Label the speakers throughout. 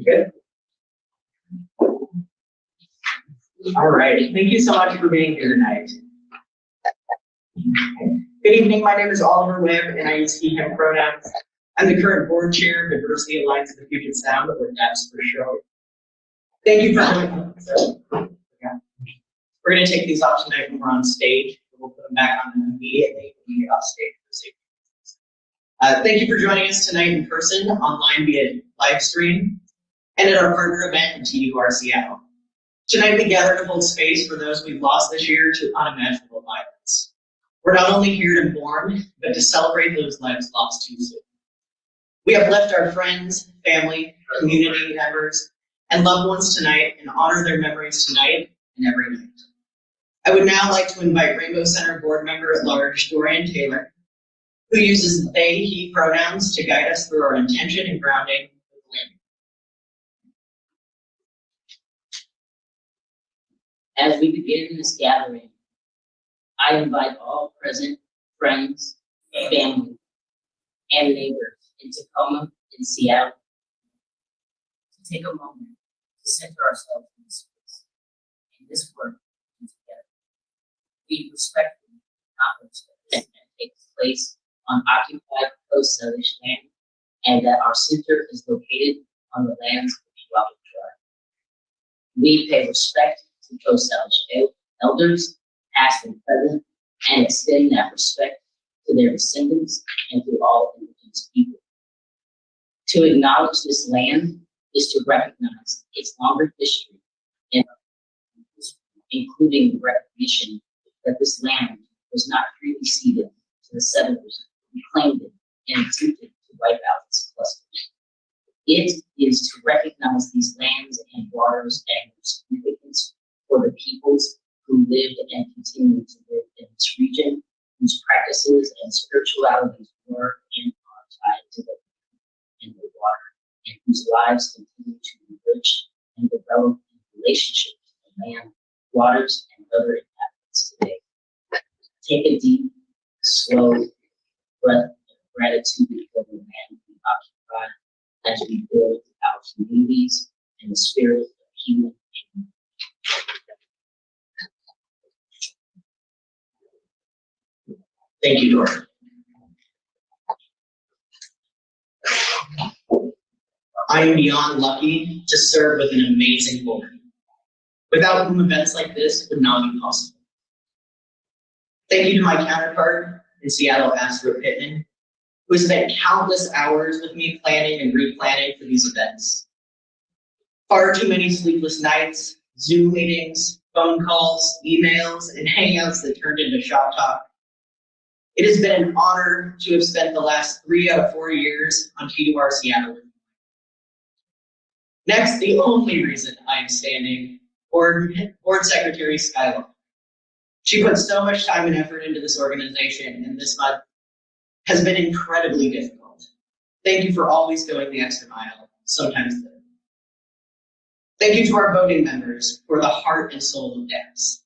Speaker 1: Good. All right. Thank you so much for being here tonight. Good evening. My name is Oliver Webb, and I use he, him pronouns. I'm the current board chair of Diversity Alliance of the Puget Sound, with that's for show. Thank you for joining us. We're going to take these off tonight when we're on stage. We'll put them back on immediately when we get off stage for safety. Thank you for joining us tonight in person, online via live stream, and at our partner event in TUR Seattle. Tonight we gather to hold space for those we've lost this year to unimaginable violence. We're not only here to mourn, but to celebrate those lives lost too soon. We uplift our friends, family, community members, and loved ones tonight and honor their memories tonight and every night. I would now like to invite Rainbow Center board member at large, Dorian Taylor, who uses they, he pronouns to guide us through our intention and grounding.
Speaker 2: As we begin this gathering, I invite all present friends, family, and neighbors in Tacoma and Seattle to take a moment to center ourselves in this space, in this work together. We respectfully acknowledge that this event takes place on occupied post-Settlers land, and that our center is located on the lands of the Puyallup tribe. We pay respect to post-Settlers elders, past and present, and extend that respect to their descendants and to all indigenous people. To acknowledge this land is to recognize its longer history, and including the recognition that this land was not freely ceded to the settlers who claimed it and attempted to wipe out its clusters. It is to recognize these lands and waters and their significance for the peoples who lived and continue to live in this region, whose practices and spiritualities were and are tied to the land and the water, and whose lives continue to enrich and develop in relationship to the land, waters, and other inhabitants today. Take a deep, slow breath of gratitude for the land we occupy as we build our communities and the spirit of human being.
Speaker 1: Thank you, Dora. I am beyond lucky to serve with an amazing board, without whom events like this would not be possible. Thank you to my counterpart in Seattle, Astrid Pittman, who has spent countless hours with me planning and replanning for these events. Far too many sleepless nights, Zoom meetings, phone calls, emails, and hangouts that turned into shop talk. It has been an honor to have spent the last 3 out of 4 years on TUR Seattle. Next, the only reason I am standing, Board Secretary Skylar. She put so much time and effort into this organization, and this month has been incredibly difficult. Thank you for always going the extra mile, sometimes the. Thank you to our voting members for the heart and soul of DAPS,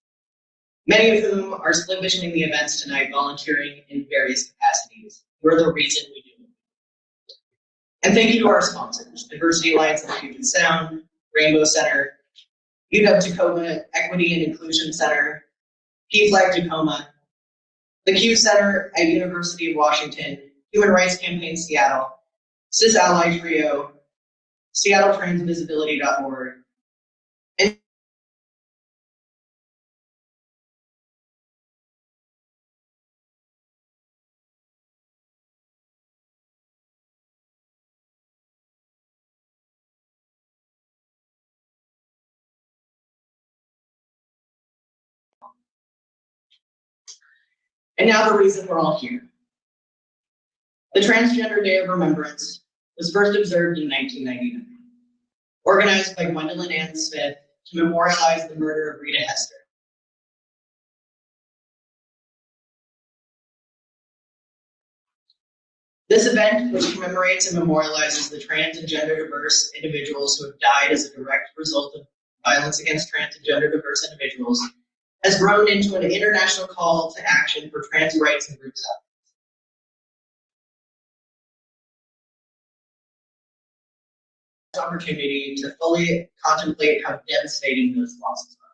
Speaker 1: many of whom are split visioning the events tonight, volunteering in various capacities. You're the reason we do it. And thank you to our sponsors, Diversity Alliance of the Puget Sound, Rainbow Center, UW Tacoma Equity and Inclusion Center, PFLAG Tacoma, the Q Center at University of Washington, Human Rights Campaign Seattle, Cis Ally Trio, SeattleTransVisibility.org, and now the reason we're all here. The Transgender Day of Remembrance was first observed in 1999, organized by Gwendolyn Ann Smith to memorialize the murder of Rita Hester. This event, which commemorates and memorializes the trans and gender diverse individuals who have died as a direct result of violence against trans and gender diverse individuals, has grown into an international call to action for trans rights and groups out. opportunity to fully contemplate how devastating those losses are.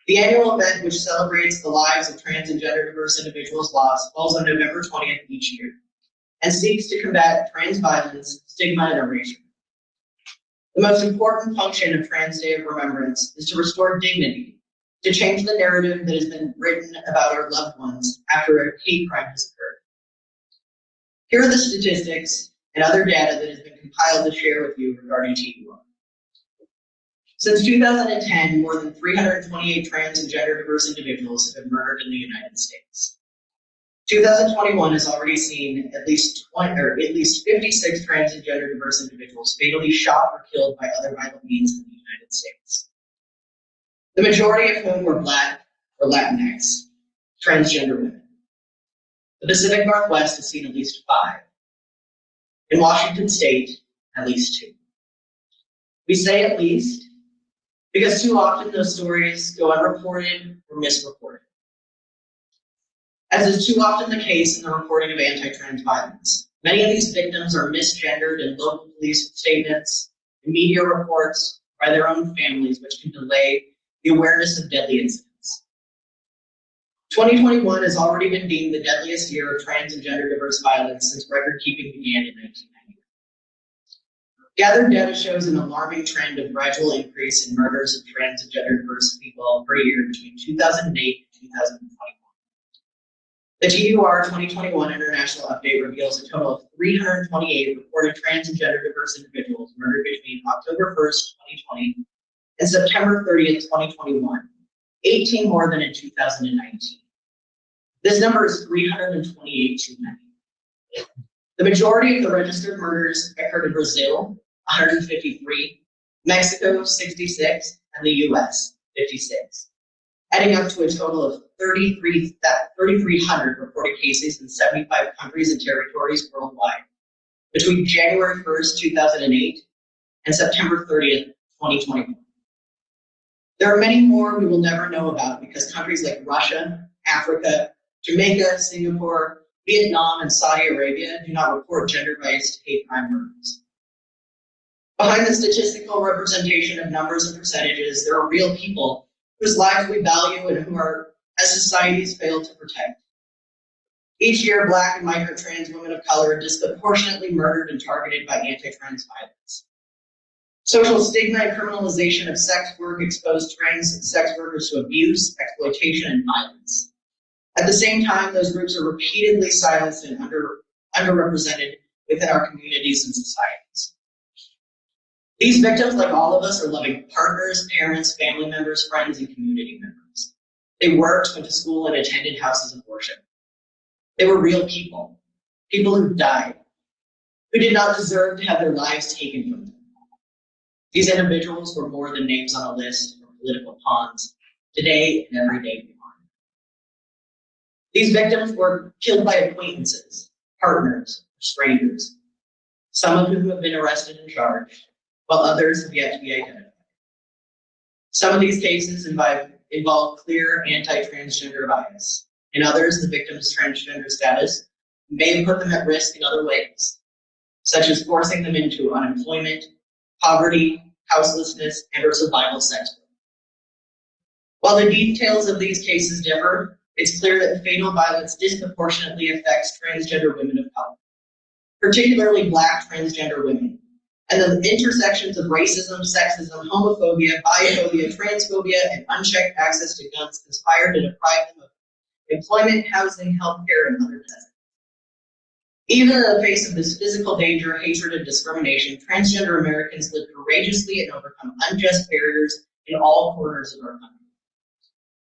Speaker 1: The annual event, which celebrates the lives of trans and gender diverse individuals lost, falls on November 20th each year and seeks to combat trans violence, stigma, and erasure. The most important function of Trans Day of Remembrance is to restore dignity, to change the narrative that has been written about our loved ones after a hate crime has occurred. Here are the statistics and other data that has been compiled to share with you regarding TUR. Since 2010, more than 328 trans and gender diverse individuals have been murdered in the United States. 2021 has already seen at least 56 trans and gender diverse individuals fatally shot or killed by other violent means in the United States. The majority of whom were Black or Latinx, transgender women. The Pacific Northwest has seen at least 5. In Washington State, at least 2. We say at least because too often those stories go unreported or misreported. As is too often the case in the reporting of anti-trans violence, many of these victims are misgendered in local police statements and media reports by their own families, which can delay the awareness of deadly incidents. 2021 has already been deemed the deadliest year of trans and gender diverse violence since record keeping began in 1990. Gathered data shows an alarming trend of gradual increase in murders of trans and gender diverse people per year between 2008 and 2021. The TUR 2021 International Update reveals a total of 328 reported trans and gender diverse individuals murdered between October 1st, 2020 and September 30th, 2021, 18 more than in 2019. This number is 328 too many. The majority of the registered murders occurred in Brazil, 153, Mexico, 66, and the US, 56, adding up to a total of 3,300 reported cases in 75 countries and territories worldwide between January 1st, 2008 and September 30th, 2021. There are many more we will never know about because countries like Russia, Africa, Jamaica, Singapore, Vietnam, and Saudi Arabia do not report gender-based hate crime murders. Behind the statistical representation of numbers and percentages, there are real people whose lives we value and who are, as societies, fail to protect. Each year, Black and migrant trans women of color are disproportionately murdered and targeted by anti-trans violence. Social stigma and criminalization of sex work expose trans sex workers to abuse, exploitation, and violence. At the same time, those groups are repeatedly silenced and underrepresented within our communities and societies. These victims, like all of us, are loving partners, parents, family members, friends, and community members. They worked, went to school, and attended houses of worship. They were real people, people who died, who did not deserve to have their lives taken from them. These individuals were more than names on a list or political pawns, today and every day beyond. These victims were killed by acquaintances, partners, or strangers, some of whom have been arrested and charged, while others have yet to be identified. Some of these cases involve clear anti-transgender bias. In others, the victim's transgender status may have put them at risk in other ways, such as forcing them into unemployment, poverty, houselessness, and or survival sex work. While the details of these cases differ, it's clear that fatal violence disproportionately affects transgender women of color, particularly Black transgender women, and the intersections of racism, sexism, homophobia, biphobia, transphobia, and unchecked access to guns conspire to deprive them of employment, housing, healthcare, and other benefits. Even in the face of this physical danger, hatred, and discrimination, transgender Americans live courageously and overcome unjust barriers in all corners of our country.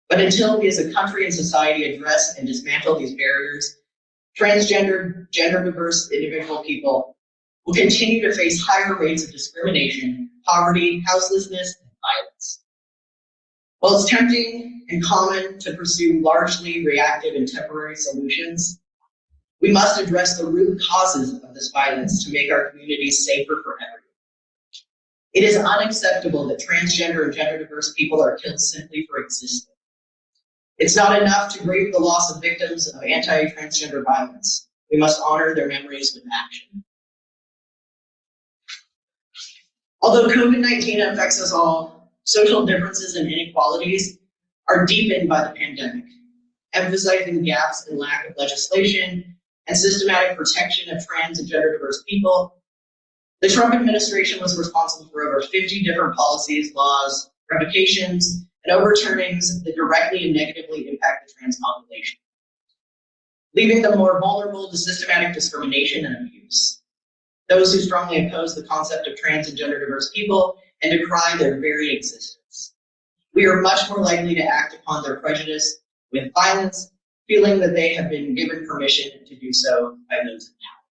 Speaker 1: But until we as a country and society address and dismantle these barriers, transgender, gender-diverse individual people will continue to face higher rates of discrimination, poverty, houselessness, and violence. While it's tempting and common to pursue largely reactive and temporary solutions, we must address the root causes of this violence to make our communities safer for everyone. It is unacceptable that transgender and gender-diverse people are killed simply for existing. It's not enough to grieve the loss of victims of anti-transgender violence. We must honor their memories with action. Although COVID-19 affects us all, social differences and inequalities are deepened by the pandemic, emphasizing gaps in lack of legislation and systematic protection of trans and gender diverse people. The Trump administration was responsible for over 50 different policies, laws, revocations, and overturnings that directly and negatively impact the trans population, leaving them more vulnerable to systematic discrimination and abuse. Those who strongly oppose the concept of trans and gender diverse people and decry their very existence. We are much more likely to act upon their prejudice with violence, feeling that they have been given permission to do so by those in power.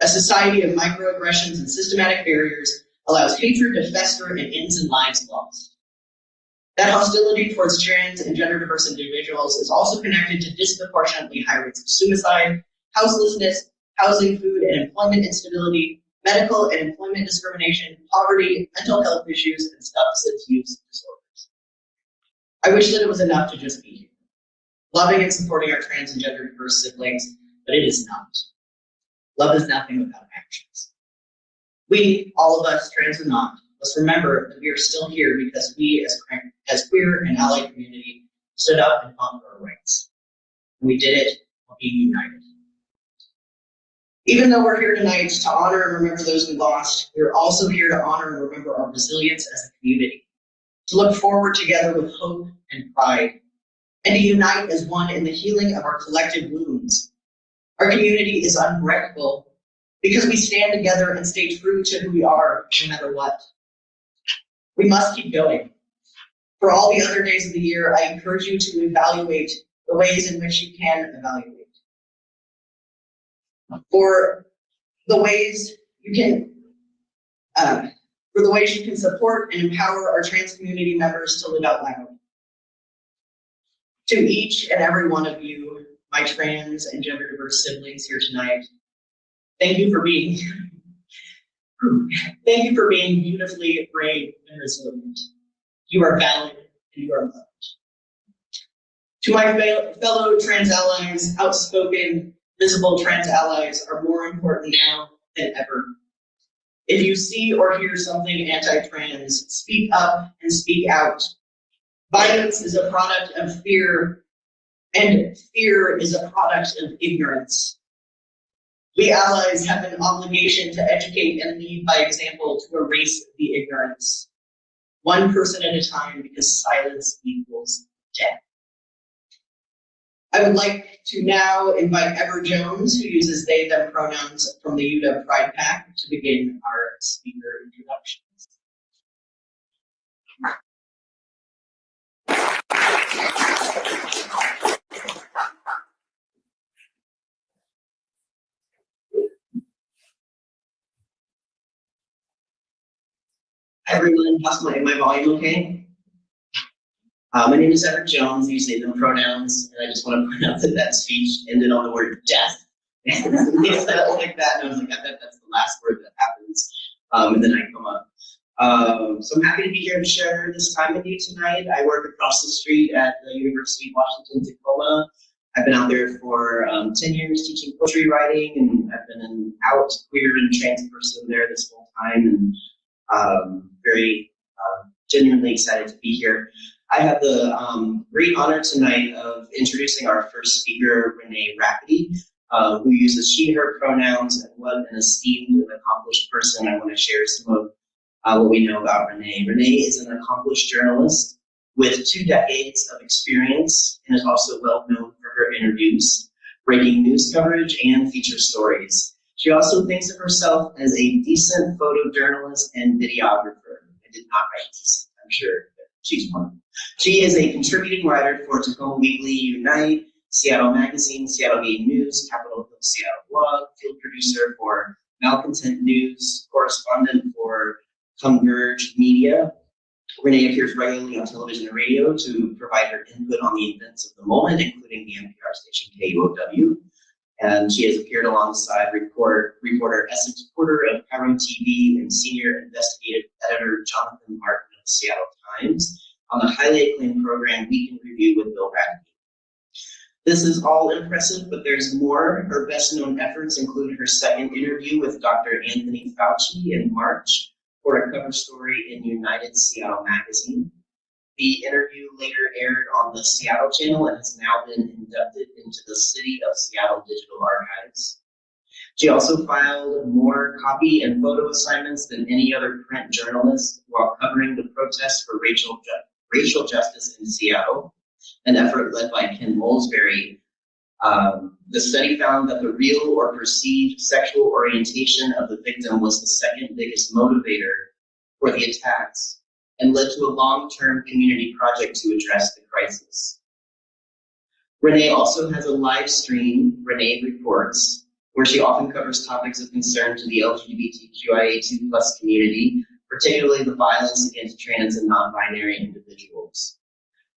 Speaker 1: A society of microaggressions and systematic barriers allows hatred to fester and ends in lives lost. That hostility towards trans and gender diverse individuals is also connected to disproportionately high rates of suicide, houselessness, housing, food, and employment instability, medical and employment discrimination, poverty, mental health issues, and substance use disorders. I wish that it was enough to just be here, loving and supporting our trans and gender diverse siblings, but it is not. Love is nothing without actions. We, all of us, trans or not, must remember that we are still here because we, as queer and allied community, stood up and fought for our rights. And we did it while being united. Even though we're here tonight to honor and remember those we lost, we're also here to honor and remember our resilience as a community, to look forward together with hope and pride, and to unite as one in the healing of our collective wounds. Our community is unbreakable because we stand together and stay true to who we are, no matter what. We must keep going. For all the other days of the year, I encourage you to evaluate the ways in which you can evaluate. For the ways you can support and empower our trans community members to live out loud. To each and every one of you, my trans and gender diverse siblings here tonight, thank you for being beautifully brave and resilient. You are valid and you are loved. To my fellow trans allies, outspoken, visible trans allies are more important now than ever. If you see or hear something anti-trans, speak up and speak out. Violence is a product of fear, and fear is a product of ignorance. We allies have an obligation to educate and lead by example to erase the ignorance, one person at a time, because silence equals death. I would like to now invite Ever Jones, who uses they, them pronouns from the UW Pride Pack, to begin our speaker introductions. Everyone, how's my volume okay? My name is Ever Jones, use they, them pronouns, and I just want to point out that that speech ended on the word death. They said it like that, and I was like, I bet that's the last word that happens, and then I come up. So I'm happy to be here to share this time with you tonight. I work across the street at the University of Washington, Tacoma. I've been out there for 10 years teaching poetry writing, and I've been an out queer and trans person there this whole time, and very genuinely excited to be here. I have the great honor tonight of introducing our first speaker, Renee Raketty, who uses she, her pronouns, and what an esteemed and accomplished person. I want to share some of what we know about Renee. Renee is an accomplished journalist with 2 decades of experience and is also well known for her interviews, breaking news coverage, and feature stories. She also thinks of herself as a decent photojournalist and videographer. I did not write decent, I'm sure, but she's one. She is a contributing writer for Tacoma Weekly, Unite, Seattle Magazine, Seattle Gay News, Capitol Hill Seattle Blog, field producer for Malcontent News, correspondent for Converge Media. Renee appears regularly on television and radio to provide her input on the events of the moment, including the NPR station KUOW. And she has appeared alongside reporter Essex Porter of Cairo TV and senior investigative editor Jonathan Martin of the Seattle Times on the highly acclaimed program Week in Review with Bill Radke. This is all impressive, but there's more. Her best known efforts include her second interview with Dr. Anthony Fauci in March, for a cover story in United Seattle Magazine. The interview later aired on the Seattle channel and has now been inducted into the City of Seattle Digital Archives. She also filed more copy and photo assignments than any other print journalist while covering the protests for racial justice in Seattle, an effort led by Ken Molesbury. The study found that the real or perceived sexual orientation of the victim was the second biggest motivator for the attacks and led to a long-term community project to address the crisis. Renee also has a live stream, Renee Reports, where she often covers topics of concern to the LGBTQIA2+ community, particularly the violence against trans and non-binary individuals.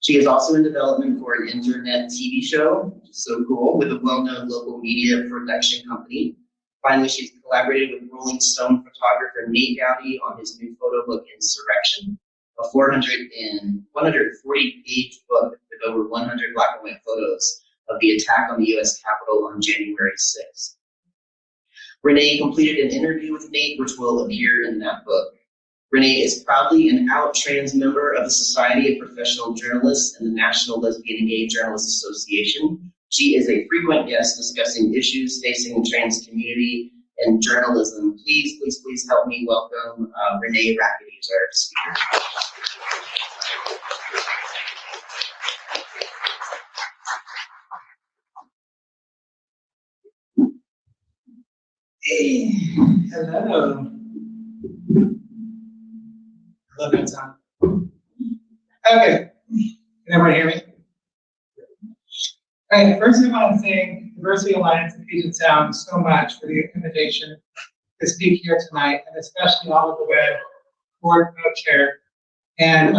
Speaker 1: She is also in development for an internet TV show, which is so cool, with a well-known local media production company. Finally, she's collaborated with Rolling Stone photographer Nate Gowdy on his new photo book, Insurrection, a 140-page book with over 100 black and white photos of the attack on the U.S. Capitol on January 6th. Renee completed an interview with Nate, which will appear in that book. Renee is proudly an out trans member of the Society of Professional Journalists and the National Lesbian and Gay Journalists Association. She is a frequent guest discussing issues facing the trans community and journalism. Please, please, please help me welcome Renee Raketty as our speaker.
Speaker 3: Hey, hello. I love that song. Okay, can everyone hear me? Okay, first I want to thank Diversity Alliance of Puget Sound so much for the invitation to speak here tonight, and especially Oliver Webb, board co-chair, and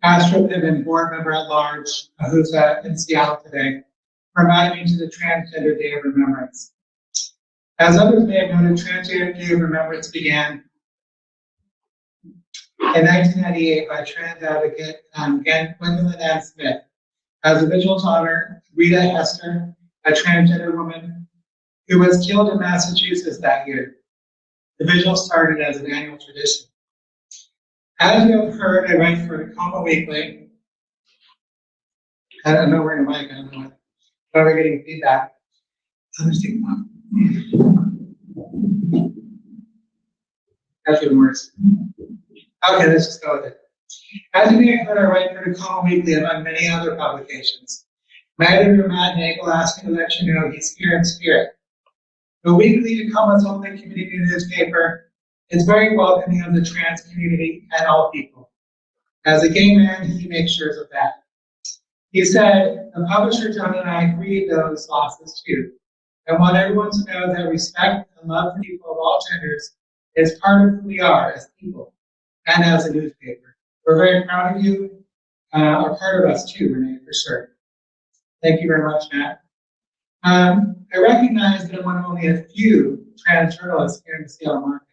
Speaker 3: Astro Piven, board member at large, who's in Seattle today, for inviting me to the Transgender Day of Remembrance. As others may have noted, Transgender Day of Remembrance began in 1998 by trans advocate Gwendolyn Ann Smith as a vigil to honor Rita Hester, a transgender woman who was killed in Massachusetts that year. The vigil started as an annual tradition. As you have heard, I write for Tacoma Weekly. I don't know where to mic, I don't know what we're getting feedback. Let's take one. That's even worse. Okay, let's just go with it. As you may have heard, I write for Tacoma Weekly among many other publications. My editor, Matt Nagel, asked me to let you know he's here in spirit. The Weekly, Tacoma's only community newspaper, is very welcoming of the trans community and all people. As a gay man, he makes sure of that. He said, the publisher John and I grieve those losses too, and want everyone to know that respect and love for people of all genders is part of who we are as people and as a newspaper. We're very proud of you, are part of us too, Renee, for sure. Thank you very much, Matt. I recognize that I'm one of only a few trans journalists here in the Seattle market.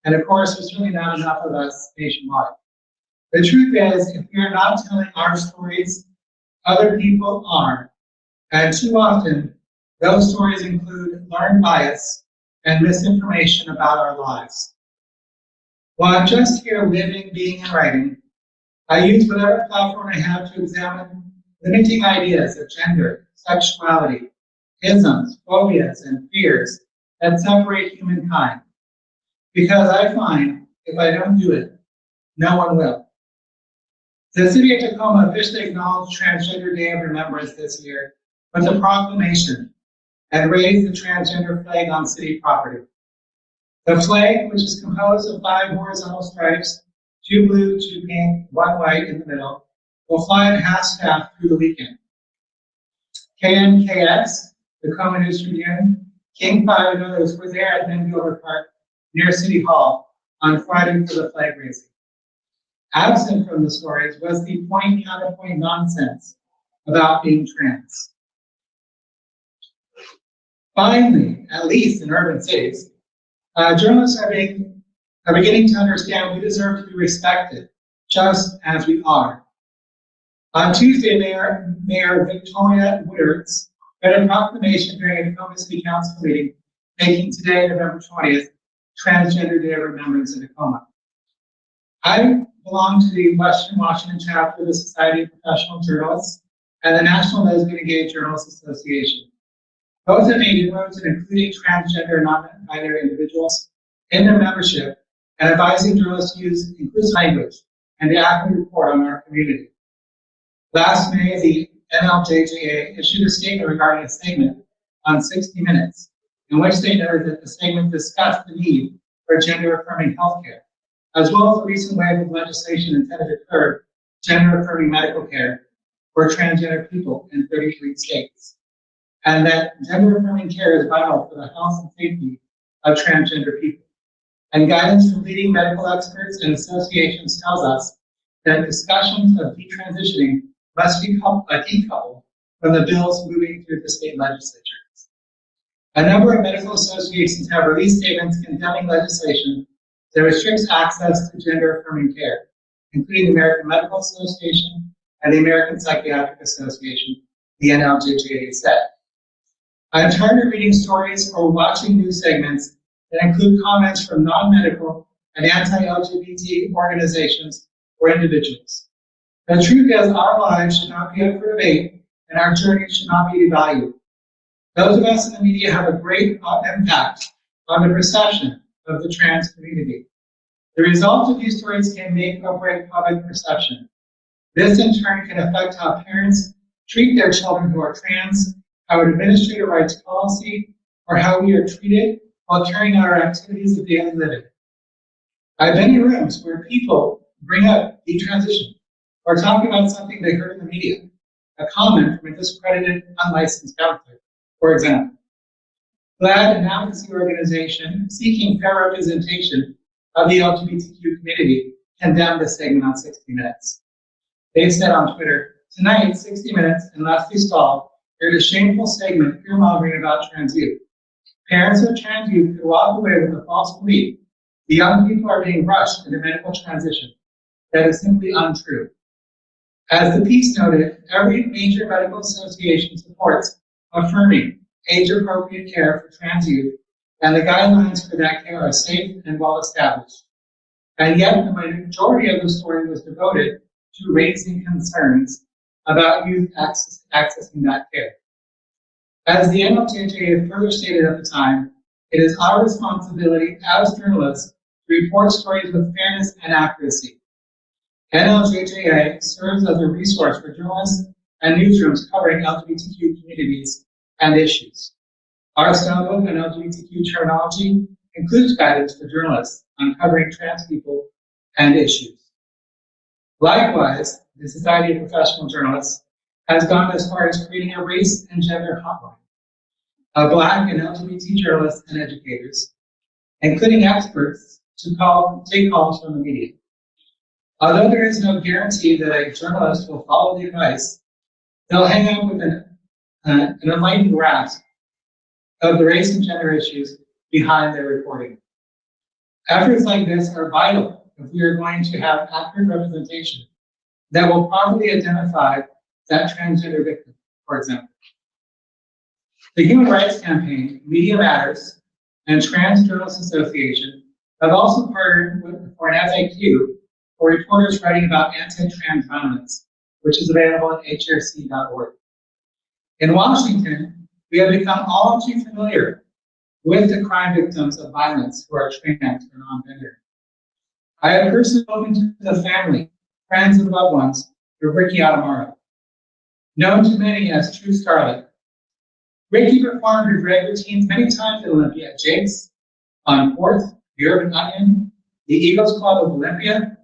Speaker 3: And of course, there's really not enough of us nationwide. The truth is, if we are not telling our stories, other people are. And too often, those stories include learned bias and misinformation about our lives. While I'm just here living, being, and writing, I use whatever platform I have to examine limiting ideas of gender, sexuality, isms, phobias, and fears that separate humankind. Because I find if I don't do it, no one will. The city of Tacoma officially acknowledged Transgender Day of Remembrance this year with a proclamation and raised the transgender flag on city property. The flag, which is composed of 5 horizontal stripes, 2 blue, 2 pink, 1 white in the middle, will fly at half-staff through the weekend. KNKX, the Tacoma News Tribune, King 5 and others were there at Mendover Park near City Hall on Friday for the flag raising. Absent from the stories was the point-counterpoint nonsense about being trans. Finally, at least in urban cities, journalists are beginning to understand we deserve to be respected, just as we are. On Tuesday, Mayor Victoria Woodards read a proclamation during a Tacoma City Council meeting, making today, November 20th, Transgender Day of Remembrance in Tacoma. I belong to the Western Washington chapter of the Society of Professional Journalists and the National Lesbian and Gay Journalists Association. Both have made inroads in including transgender and non-binary individuals in their membership and advising journalists to use inclusive language and to accurately report on our community. Last May, the NLJJA issued a statement regarding a segment on 60 Minutes, in which they noted that the segment discussed the need for gender-affirming healthcare, as well as the recent wave of legislation intended to curb gender-affirming medical care for transgender people in 33 states, and that gender-affirming care is vital for the health and safety of transgender people. And guidance from leading medical experts and associations tells us that discussions of detransitioning must be decoupled from the bills moving through the state legislatures. A number of medical associations have released statements condemning legislation that restricts access to gender-affirming care, including the American Medical Association and the American Psychiatric Association, the NLJJA said. I'm tired of reading stories or watching news segments that include comments from non-medical and anti-LGBT organizations or individuals. The truth is, our lives should not be up for debate, and our journey should not be devalued. Those of us in the media have a great impact on the perception of the trans community. The results of these stories can make or break public perception. This in turn can affect how parents treat their children who are trans, how an administrative rights policy, or how we are treated while carrying out our activities of daily living. I've been in rooms where people bring up detransition or talk about something they heard in the media, a comment from a discredited, unlicensed counselor, for example. GLAAD, an advocacy organization seeking fair representation of the LGBTQ community, condemned this segment on 60 Minutes. They said on Twitter, "Tonight, 60 Minutes and Leslie Stahl aired a shameful segment fear-mongering about trans youth. Parents of trans youth could walk away with a false belief the young people are being rushed into medical transition. That is simply untrue." As the piece noted, every major medical association supports affirming age-appropriate care for trans youth, and the guidelines for that care are safe and well-established. And yet, the majority of the story was devoted to raising concerns about youth accessing that care. As the NLJJA further stated at the time, it is our responsibility as journalists to report stories with fairness and accuracy. NLJJA serves as a resource for journalists and newsrooms covering LGBTQ communities and issues. Our stylebook on LGBTQ terminology includes guidance for journalists on covering trans people and issues. Likewise, the Society of Professional Journalists has gone as far as creating a race and gender hotline of Black and LGBT journalists and educators, including experts, to take calls from the media. Although there is no guarantee that a journalist will follow the advice, they'll hang out with an enlightening grasp of the race and gender issues behind their reporting. Efforts like this are vital if we are going to have accurate representation that will properly identify that transgender victim, for example. The Human Rights Campaign, Media Matters, and Trans Journalists Association have also partnered for an FAQ for reporters writing about anti-trans violence, which is available at hrc.org. In Washington, we have become all too familiar with the crime victims of violence who are trans or non-gender. I have personally spoken to the family, friends, and loved ones of Ricky Adamaro, known to many as True Scarlet. Ricky performed her drag routines many times at Olympia at Jake's, on 4th, the Urban Onion, the Eagles Club of Olympia.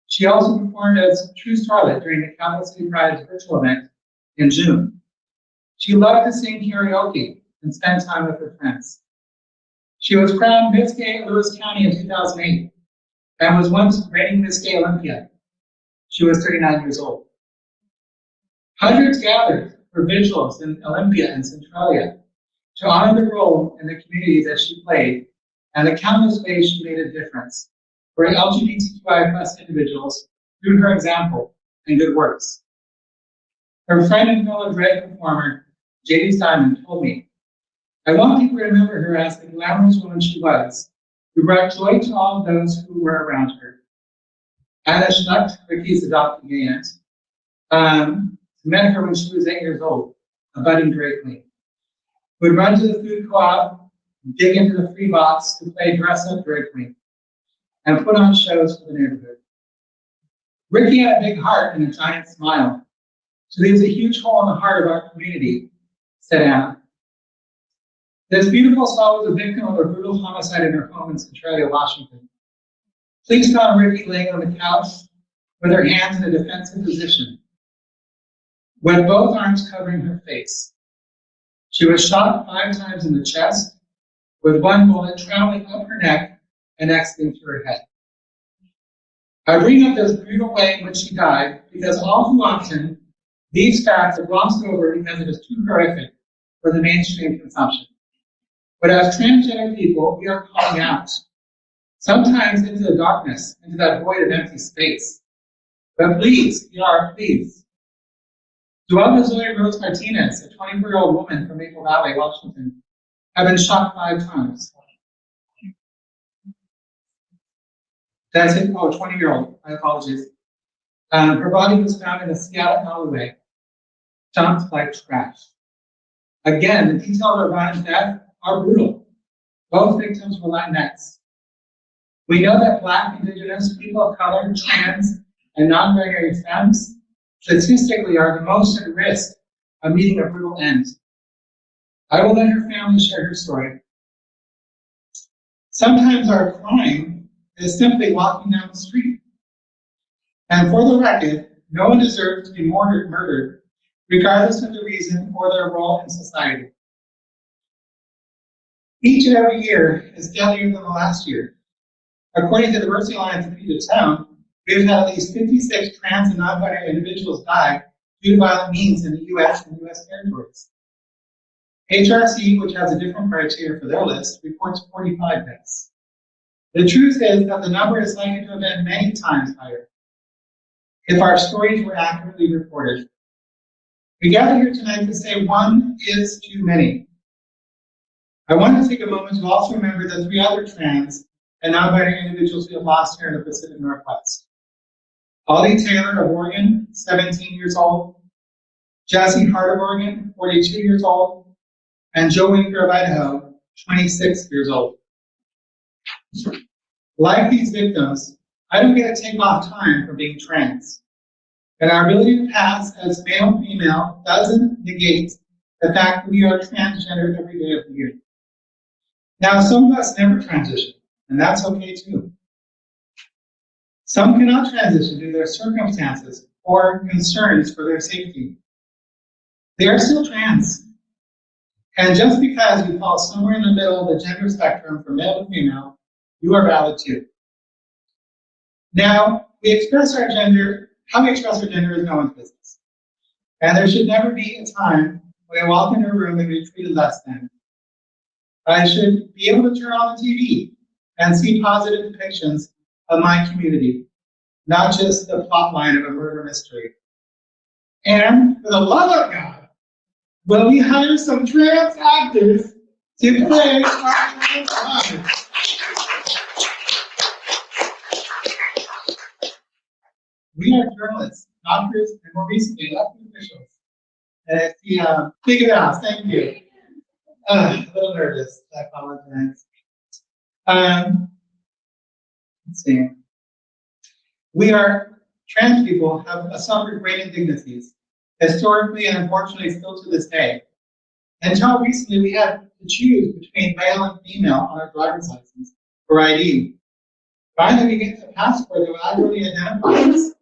Speaker 3: She also performed as True Starlet during the Capital City Pride's virtual event in June. She loved to sing karaoke and spend time with her friends. She was crowned Miss Gay Lewis County in 2008 and was once reigning Miss Gay Olympia. She was 39 years old. Hundreds gathered for vigils in Olympia and Centralia to honor the role in the community that she played and the countless ways she made a difference for LGBTQI+ individuals through her example and good works. Her friend and fellow drag performer, J.D. Simon, told me, "I want people to remember her as the glamorous woman she was, We brought joy to all of those who were around her. Anna Schnuck, Ricky's adopted aunt, met her when she was 8 years old, a budding drag queen. Would run to the food co-op, dig into the free box to play dress-up drag queen, and put on shows for the neighborhood. Ricky had a big heart and a giant smile. She leaves a huge hole in the heart of our community, said Anna. This beautiful soul was a victim of a brutal homicide in her home in Centralia, Washington. Police found Ricky laying on the couch with her hands in a defensive position, with both arms covering her face. She was shot 5 times in the chest, with one bullet traveling up her neck and exiting through her head. I bring up this brutal way in which she died because all too often, these facts are glossed over because it is too horrific for the mainstream consumption. But as transgender people, we are calling out, sometimes into the darkness, into that void of empty space. But please, please. Zoey Martinez, a 24-year-old woman from Maple Valley, Washington, had been shot 5 times. That's it. Oh, 20-year-old. My apologies. Her body was found in a Seattle alleyway, dumped like trash. Again, the details of Ryan's death are brutal. Both victims were Latinx. We know that Black, Indigenous, people of color, trans, and non-binary femmes statistically are the most at risk of meeting a brutal end. I will let her family share her story. Sometimes our crime is simply walking down the street. And for the record, no one deserves to be murdered, regardless of the reason or their role in society. Each and every year is deadlier than the last year. According to the Diversity Alliance of Puget Sound, we've had at least 56 trans and non-binary individuals die due to violent means in the U.S. and U.S. territories. HRC, which has a different criteria for their list, reports 45 deaths. The truth is that the number is likely to have been many times higher if our stories were accurately reported. We gather here tonight to say one is too many. I want to take a moment to also remember the 3 other trans and non-binary individuals we have lost here in the Pacific Northwest. Ollie Taylor of Oregon, 17 years old, Jesse Hart of Oregon, 42 years old, and Joe Winker of Idaho, 26 years old. Like these victims, I don't get to take off time from being trans. And our ability to pass as male and female doesn't negate the fact that we are transgender every day of the year. Now, some of us never transition, and that's okay too. Some cannot transition due to their circumstances or concerns for their safety. They are still trans. And just because you fall somewhere in the middle of the gender spectrum from male to female, you are valid too. Now, how we express our gender is no one's business. And there should never be a time when I walk into a room and be treated less than. I should be able to turn on the TV and see positive depictions of my community, not just the plot line of a murder mystery. And for the love of God, will we hire some trans actors to play our trans lives? We are journalists, doctors, and more recently, elected officials. And it's the big house. Thank you. A little nervous. I apologize. Let's see. We are trans people have suffered great indignities, historically and unfortunately still to this day. Until recently, we had to choose between male and female on our driver's license or ID. Finally, we get a passport that will accurately identify us.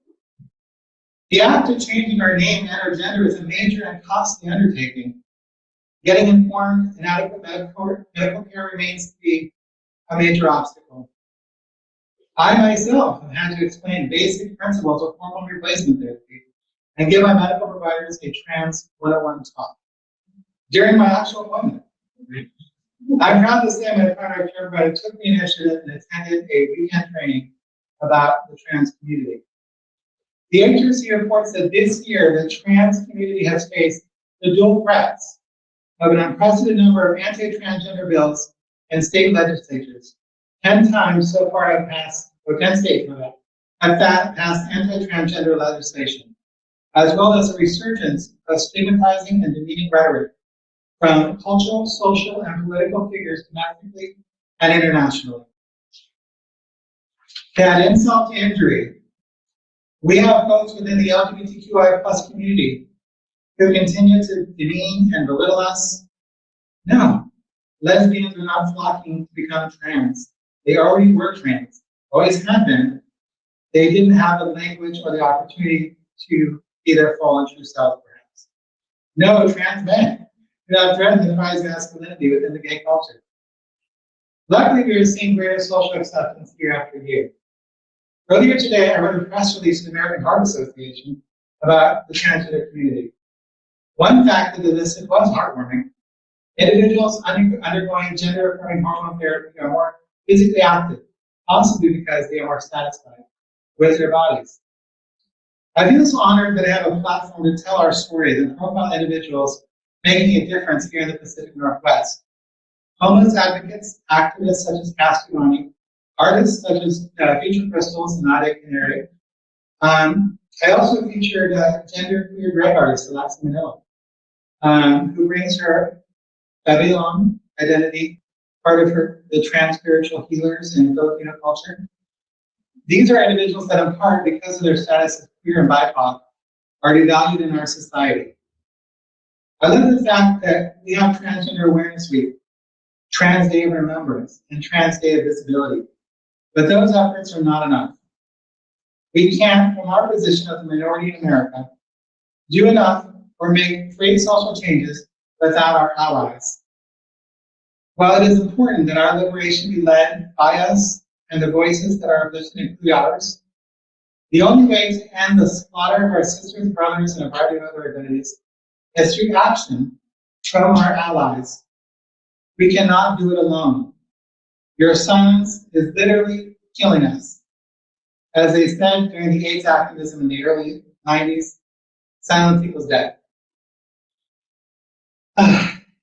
Speaker 3: The act of changing our name and our gender is a major and costly undertaking. Getting informed and adequate medical care remains to be a major obstacle. I myself have had to explain basic principles of hormone replacement therapy and give my medical providers a trans 101 talk during my actual appointment. I'm proud to say my primary care provider took the initiative and attended a weekend training about the trans community. The agency reports that this year the trans community has faced the dual threats of an unprecedented number of anti-transgender bills in state legislatures 10 times so far have passed, or 10 states have passed anti-transgender legislation, as well as a resurgence of stigmatizing and demeaning rhetoric from cultural, social, and political figures domestically and internationally. To add insult to injury, we have folks within the LGBTQI plus community who continue to demean and belittle us. No, lesbians are not flocking to become trans. They already were trans, always have been. They didn't have the language or the opportunity to be their full and true self, perhaps. No, trans men do not threaten the prize masculinity within the gay culture. Luckily, we are seeing greater social acceptance year after year. Earlier today, I read a press release from the American Heart Association about the transgender community. One fact that they listed was heartwarming. Individuals undergoing gender-affirming hormone therapy are more physically active, possibly because they are more satisfied with their bodies. I feel so honored that I have a platform to tell our stories and profile individuals making a difference here in the Pacific Northwest. Homeless advocates, activists such as Castellani, artists such as Future Crystals and Ade Canary. I also featured gender-queer drag artist Alexa Manila, who brings her Babylon identity, part of the trans spiritual healers in Filipino culture. These are individuals that in part, because of their status as queer and BIPOC, are devalued in our society. I love the fact that we have Transgender Awareness Week, Trans Day of Remembrance, and Trans Day of Visibility. But those efforts are not enough. We can't, from our position as a minority in America, do enough or make great social changes without our allies. While it is important that our liberation be led by us and the voices that are uplifted include ours, the only way to end the slaughter of our sisters, brothers, and a variety of other identities is through action from our allies. We cannot do it alone. Your silence is literally killing us. As they said during the AIDS activism in the early 90s, silence equals death.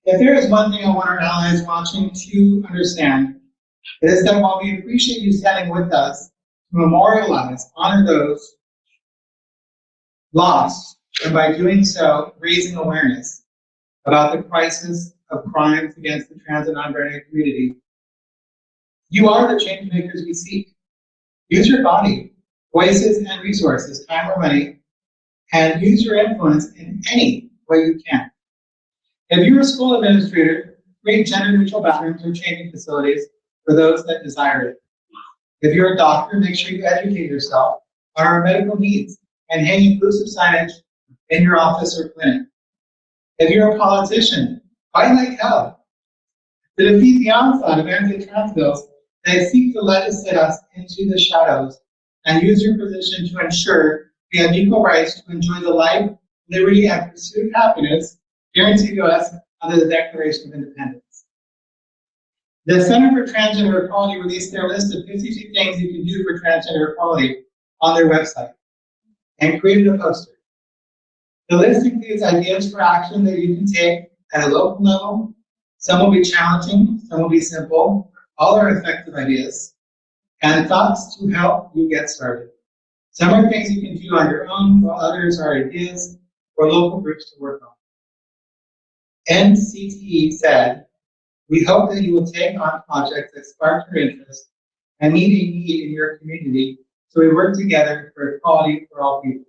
Speaker 3: If there is one thing I want our allies watching to understand, it is that while we appreciate you standing with us to memorialize, honor those lost, and by doing so, raising awareness about the crisis of crimes against the trans and non-binary community, you are the change makers we seek. Use your body, voices, and resources, time or money, and use your influence in any way you can. If you're a school administrator, create gender-neutral bathrooms or changing facilities for those that desire it. If you're a doctor, make sure you educate yourself on our medical needs and hang inclusive signage in your office or clinic. If you're a politician, fight like hell to defeat the onslaught of anti-trans bills that seek to legislate us into the shadows, and use your position to ensure we have equal rights to enjoy the life, liberty, and pursuit of happiness guaranteed to us under the Declaration of Independence. The Center for Transgender Equality released their list of 52 things you can do for transgender equality on their website and created a poster. The list includes ideas for action that you can take at a local level. Some will be challenging, some will be simple. All are effective ideas and thoughts to help you get started. Some are things you can do on your own, while others are ideas for local groups to work on. NCTE said, we hope that you will take on projects that spark your interest and meet a need in your community so we work together for equality for all people.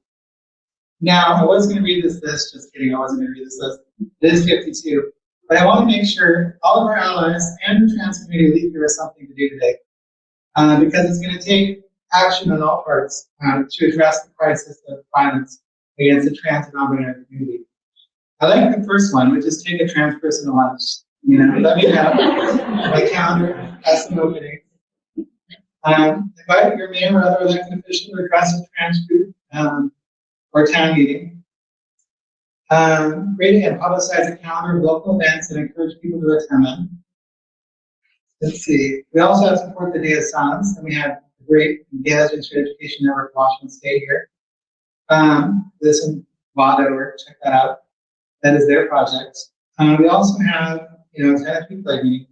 Speaker 3: Now, I was going to read this list, just kidding, I wasn't going to read this list. It is 52. But I want to make sure all of our allies and the trans community leave here with something to do today. Because it's going to take action on all parts to address the crisis of violence against the trans and non-binary community. I like the first one, which is take a trans person to lunch. You know, let me have my calendar as an opening. Invite your mayor or other elected official to address a trans group or town meeting. Create and publicize a calendar of local events and encourage people to attend them. Let's see. We also have support the Day of Silence, and we have a great Gay Lesbians for Education Network Washington State here. This is WA.org, check that out. That is their project. We also have, tennis flag meeting.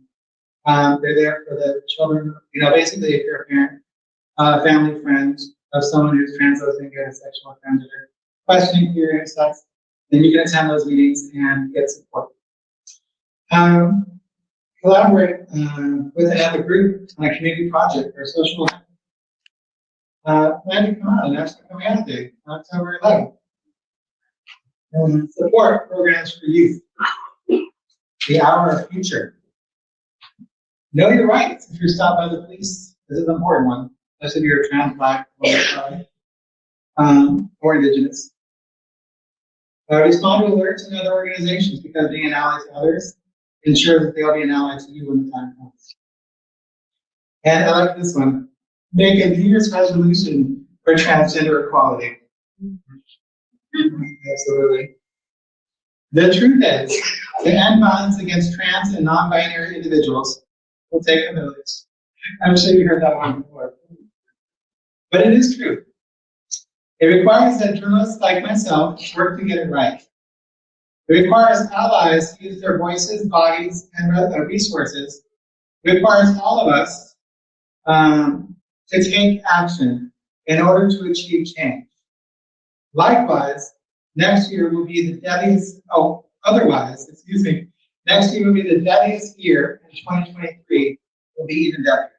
Speaker 3: They're there for the children, basically if you're a parent, family friend of someone who's trans, lesbian, gay, sexual, transgender, questioning for your sex, then you can attend those meetings and get support. Collaborate with another group on a community project or social event. Plan to come out and actually come out Day, October 11th. Support programs for youth. The Hour of Future. Know your rights if you're stopped by the police. This is an important one, especially if you're trans, black, or indigenous. Respond to alerts and other organizations because being an ally to others ensure that they'll be an ally to you when the time comes. And I like this one. Make a New Year's resolution for transgender equality. Absolutely. The truth is, to end violence against trans and non-binary individuals will take a village. I'm sure you heard that one before. But it is true. It requires that journalists like myself work to get it right. It requires allies to use their voices, bodies, and resources. It requires all of us to take action in order to achieve change. Likewise, next year will be the deadliest, next year will be the deadliest year, and 2023 will be even deadlier.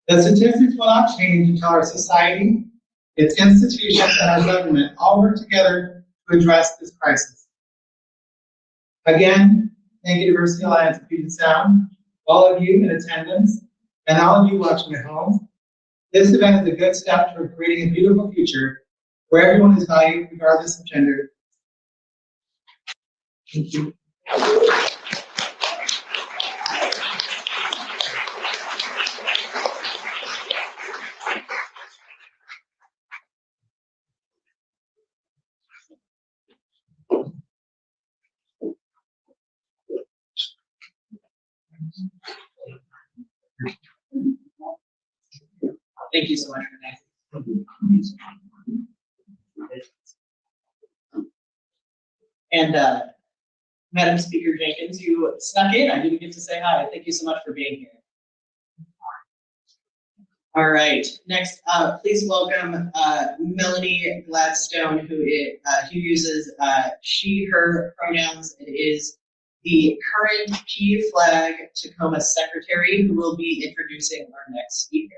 Speaker 3: The statistics will not change until our society, its institutions, and our government all work together to address this crisis. Again, thank you, Diversity Alliance of Puget Sound, all of you in attendance, and all of you watching at home. This event is a good step toward creating a beautiful future where everyone is valued regardless of gender. Thank you.
Speaker 1: Thank you so much, Renee. And Madam Speaker Jenkins, you snuck in. I didn't get to say hi. Thank you so much for being here. All right. Next, please welcome Melanie Gladstone, who uses she, her pronouns. It is the current P-Flag Tacoma Secretary, who will be introducing our next speaker.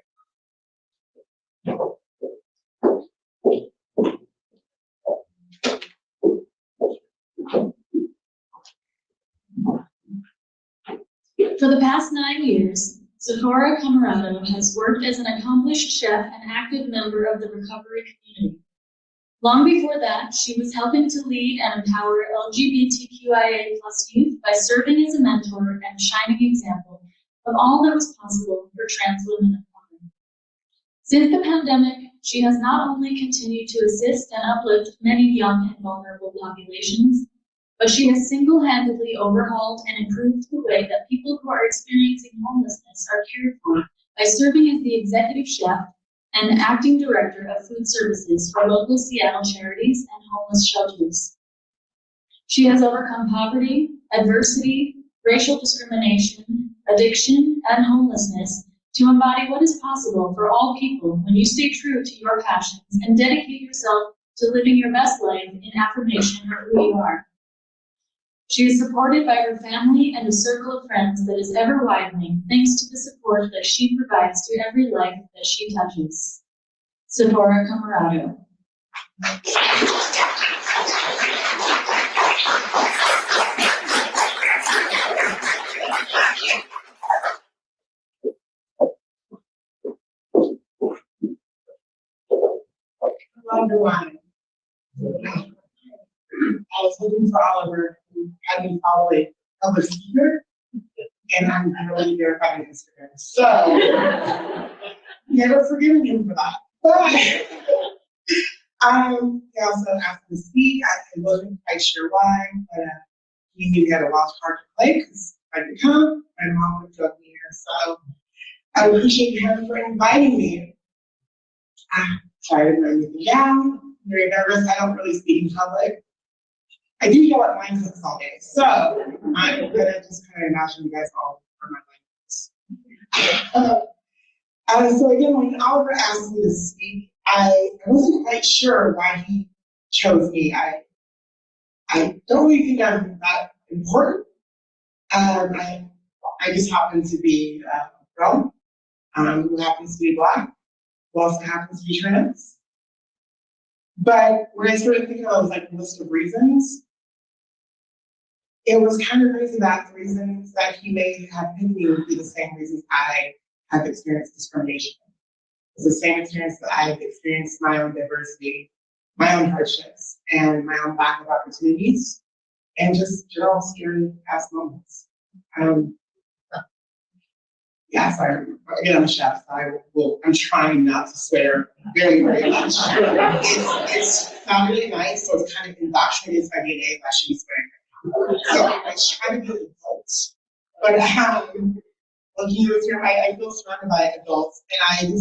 Speaker 4: For the past 9 years, Sephora Commorato has worked as an accomplished chef and active member of the recovery community. Long before that, she was helping to lead and empower LGBTQIA+ youth by serving as a mentor and shining example of all that was possible for trans women of color. Since the pandemic, she has not only continued to assist and uplift many young and vulnerable populations, but she has single-handedly overhauled and improved the way that people who are experiencing homelessness are cared for by serving as the executive chef and acting director of food services for local Seattle charities and homeless shelters. She has overcome poverty, adversity, racial discrimination, addiction, and homelessness to embody what is possible for all people when you stay true to your passions and dedicate yourself to living your best life in affirmation of who you are. She is supported by her family and a circle of friends that is ever widening thanks to the support that she provides to every life that she touches. Sephora Commorato.
Speaker 5: Hello, everyone. I was looking for Oliver, who had me probably a speaker, and I'm really verified on Instagram. So, never forgiven him for that. But, he also asked me to speak. I wasn't quite sure why, but he knew he had a lost card to play because I didn't come. My mom would drug me here. So, I appreciate him for inviting me. Sorry, I didn't write anything down. I'm very nervous. I don't really speak in public. I do yell at mine cooks all day, so I'm gonna just kind of imagine you guys all for my life. So again, when Oliver asked me to speak, I wasn't quite sure why he chose me. I don't really think I'm that important. I just happen to be a girl who happens to be Black, who also happens to be trans. But when I started thinking about like a list of reasons, it was kind of crazy that the reasons that he may have picked me would be the same reasons I have experienced discrimination. It's the same experience that I've experienced my own diversity, my own hardships, and my own lack of opportunities, and just general scary past moments. Yeah, sorry. Again, I'm a chef, so I'm trying not to swear very, very much. It's not really nice, so it's kind of indoctrinated by DNA if I should be swearing. So I try to be an adult. But looking at this room, I feel surrounded by adults, and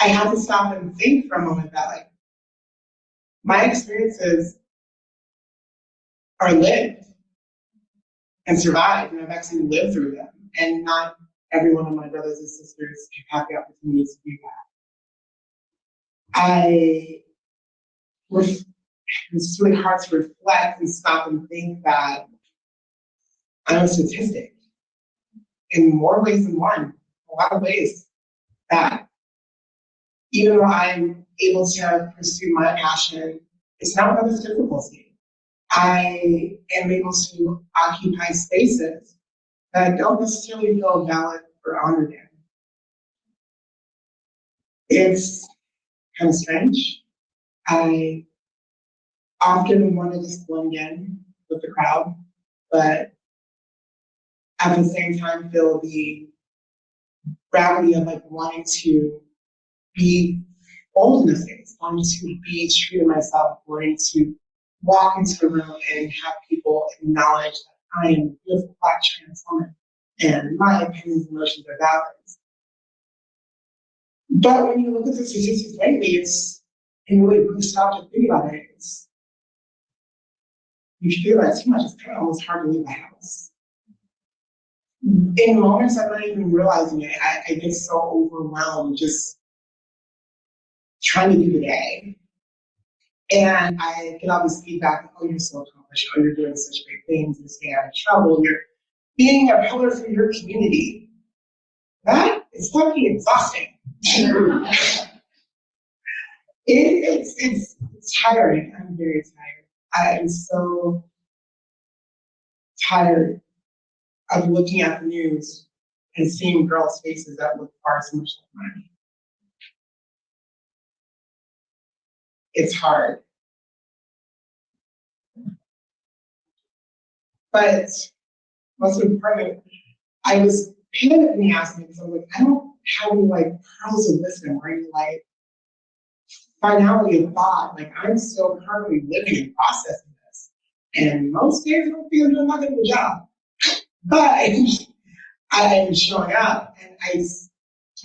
Speaker 5: I had to stop and think for a moment that like my experiences are lived and survived, and I've actually lived through them. And not every one of my brothers and sisters have had the opportunity to do that. It's really hard to reflect and stop and think that I'm a statistic in more ways than one, a lot of ways, that even though I'm able to pursue my passion, it's not without this difficulty. I am able to occupy spaces that don't necessarily feel valid or honored in. It's kind of strange. I often want to just blend in with the crowd, but at the same time feel the gravity of like wanting to be bold in the space, wanting to be true to myself, wanting to walk into the room and have people acknowledge that I am a beautiful Black trans woman and my opinions and emotions are valid. But when you look at the statistics lately, and really stop to think about it, you feel that too much, it's kind of almost hard to leave the house. In moments I'm not even realizing it, I get so overwhelmed just trying to do the day. And I get all this feedback, oh, you're so accomplished, oh, you're doing such great things, you're staying out of trouble, you're being a pillar for your community. That is fucking exhausting. It's tiring. I'm very tired. I'm so tired of looking at the news and seeing girls' faces that look far too much like mine. It's hard. But most importantly, I was panicked when he asked me because I'm like, I don't have any like pearls of wisdom or any like finality of thought. Like I'm still currently living and processing this. And most days I don't feel I'm doing that good of a job. But I am showing up and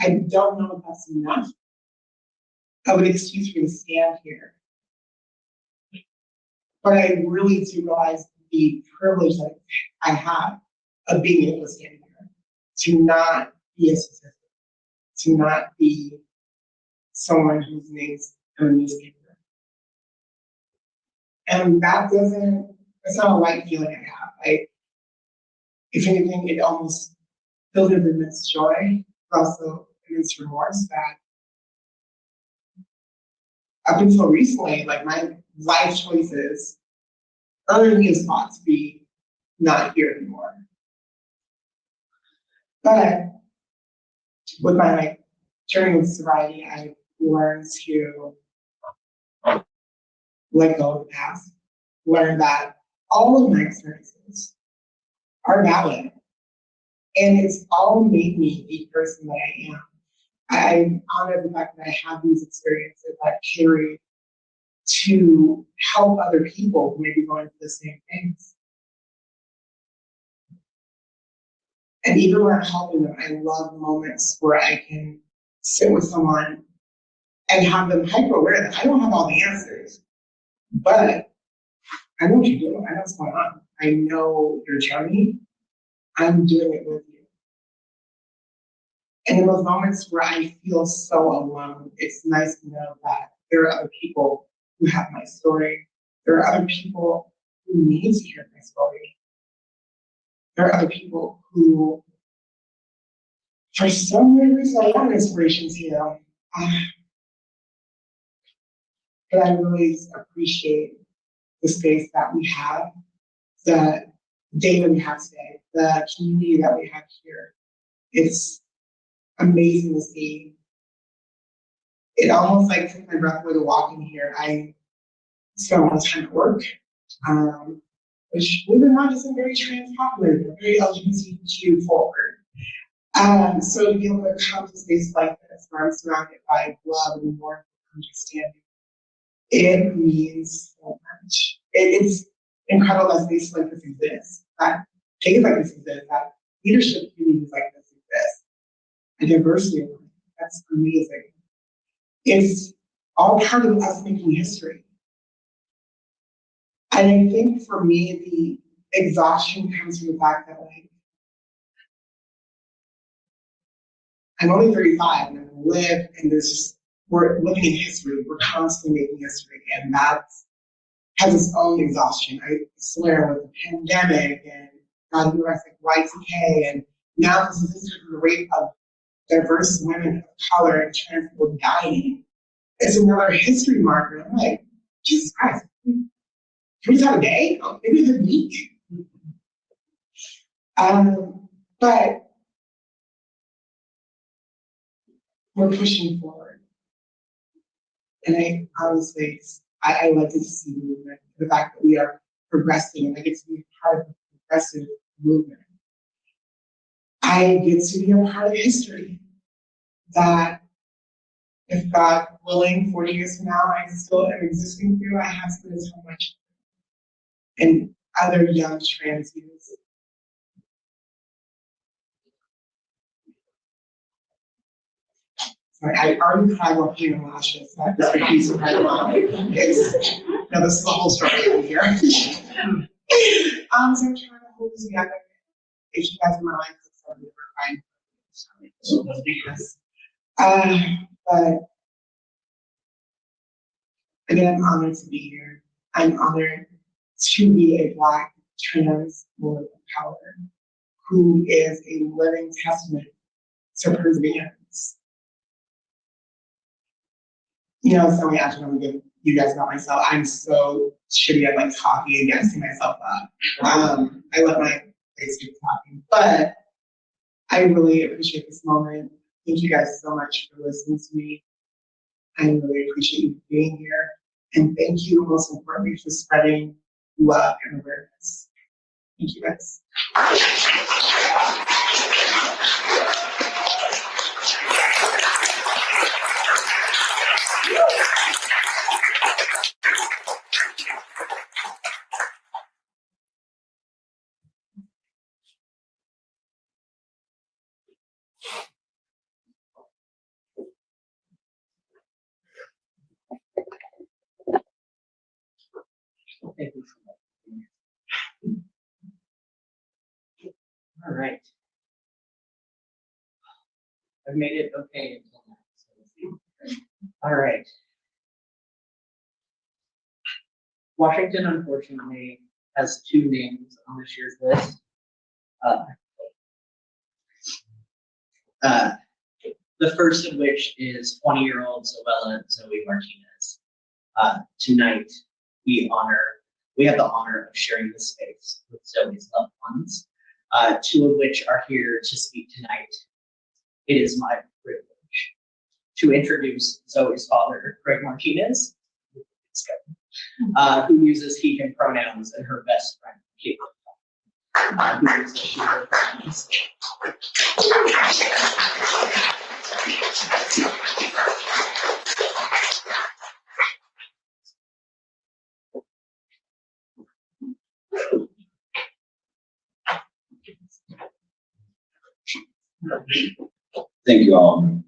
Speaker 5: I don't know if that's enough of an excuse for me to stand here. But I really do realize the privilege that I have of being able to stand here, to not be a statistic, to not be someone whose name's in a newspaper. And that's not a light feeling I have. If anything, it almost fills with immense joy, but also immense remorse that up until recently, like my life choices earned me a spot to be not here anymore. But with my journey with sobriety, I learned to let go of the past, learn that all of my experiences are valid. And it's all made me the person that I am. I'm honored the fact that I have these experiences that carry to help other people who may be going through the same things. And even when I'm helping them, I love moments where I can sit with someone and have them hyper aware that I don't have all the answers, but I know what you're doing, I know what's going on. I know your journey. I'm doing it with you. And in those moments where I feel so alone, it's nice to know that there are other people who have my story. There are other people who need to hear my story. There are other people who, for some weird reason, I want inspiration to. But I really appreciate the space that we have, the day that we have today, the community that we have here. It's amazing to see. It almost like took my breath away to walk in here. I spent a lot of time at work, which believe it or not isn't very trans populated, very LGBTQ forward. So to be able to come to spaces like this where I'm surrounded by love and warmth and understanding, it means so much. It's incredible that spaces like this exist, that things like this exist, that leadership communities like this exist, and diversity of life. That's amazing. It's all part of us making history. And I think for me, the exhaustion comes from the fact that, like, I'm only 35 and I've lived, and we're living in history. We're constantly making history, and that has its own exhaustion. I swear, with the pandemic and God, we were like Y2K, and now this is the rate of diverse women of color and trans people dying. It's another history marker. I'm like, Jesus Christ, 3 times a day? Oh, maybe a week. But we're pushing forward. And I honestly, I like to see the movement, the fact that we are progressing, and I get to be part of the progressive movement. I get to be a part of history that, if God willing, 40 years from now, I still am existing through, I have spent so much. And other young trans youth. Sorry, I already cried while peeling lashes. So this piece of my mom. This is the whole story over here. So I'm trying to hold this together. If you guys are my life, so we're crying. But again, I'm honored to be here. I'm honored to be a Black trans woman of color who is a living testament to perseverance. You know, so actually, I'm gonna give you guys about myself. I'm so shitty at like talking and gassing myself up. I let my face keep talking, but I really appreciate this moment. Thank you guys so much for listening to me. I really appreciate you being here. And thank you, most importantly, for spreading love and awareness. Thank you guys.
Speaker 1: Thank you. All right. I've made it okay until now. So let's see. All right. Washington, unfortunately, has 2 names on this year's list. The first of which is 20-year-old Zoey Martinez. Tonight, we have the honor of sharing this space with Zoey's loved ones, 2 of which are here to speak tonight. It is my privilege to introduce Zoey's father, Craig Martinez, who uses he, him pronouns, and her best friend, Kaitlyn, who uses she, her pronouns.
Speaker 6: Thank you all.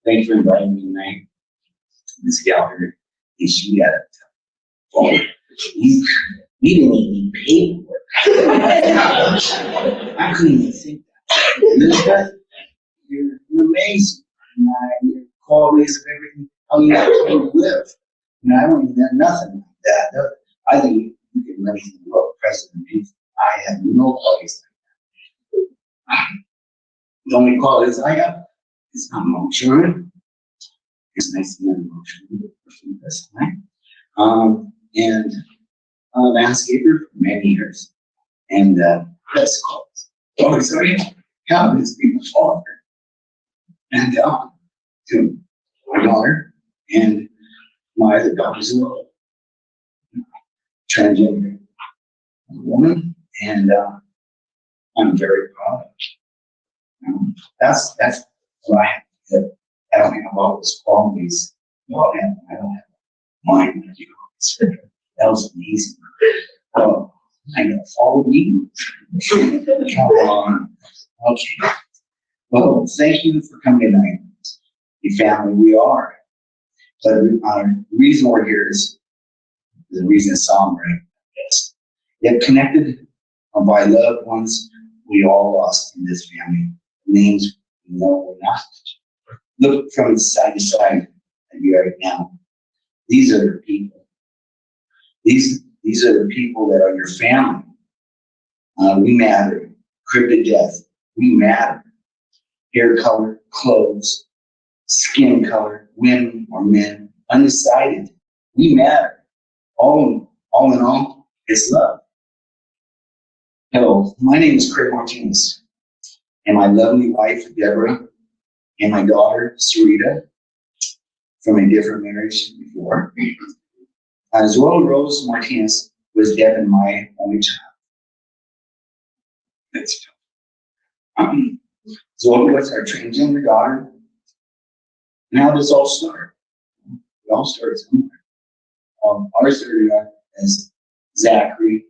Speaker 6: Thank you for inviting me tonight. This gal here, she got it. We didn't even pay for it. I couldn't even think that. Elizabeth, you're amazing. Your qualities of everything, how you came to live. I don't even know nothing like that. I think you can learn from the world president. I have no qualities like that. The only qualities I have is I'm emotional. It's nice to be emotional. That's fine. And I'm a landscaper for many years. And that's called. Oh, sorry. God is being a father. And to my daughter and my other daughters as well. Transgender woman, and I'm very proud of it. That's what I have. I don't have all those qualities. Well, I don't have mine. That was amazing. Oh, I gotta follow you. Come on. Okay. Well, thank you for coming tonight. The family we are. But the reason we're here is the reason it's somber. Yes. Yet connected by loved ones we all lost in this family. Names we know we're not. Look from side to side at you right now. These are the people. These are the people that are your family. We matter. Cryptid death. We matter. Hair color, clothes, skin color, women or men, undecided. We matter. All in all, it's love. Hello, my name is Renee Martinez, and my lovely wife, Deborah, and my daughter, Sarita, from a different marriage before. Zoey Rose Martinez was Deb and my only child. That's tough. Zoey was our transgender daughter. And how does it all start? It all started somewhere. Our started as Zachary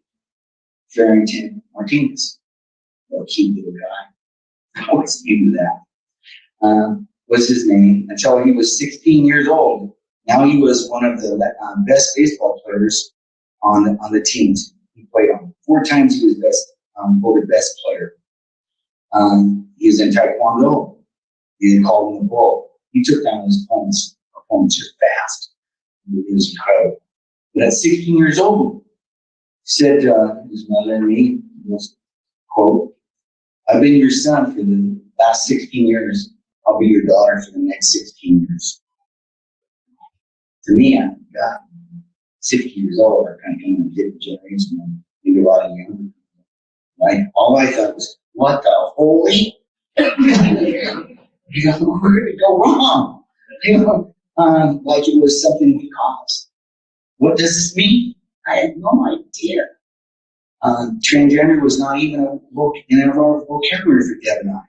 Speaker 6: Farrington Martinez, a cute little guy. I always knew that. Was his name until he was 16 years old. Now he was one of the best baseball players on the teams he played on. 4 times he was voted best player. He was in Taekwondo. They called him the Bull. He took down his opponents just fast. It was incredible. But at 16 years old, he said his mother and me, quote, "I've been your son for the last 16 years. I'll be your daughter for the next 16 years. To me, I'm 60 years old. I kind of came from a different generation, maybe a lot of younger. Right? All I thought was, what the holy? Where did it go wrong? Like it was something we caused. What does this mean? I had no idea. Transgender was not even in our vocabulary for Deb and I.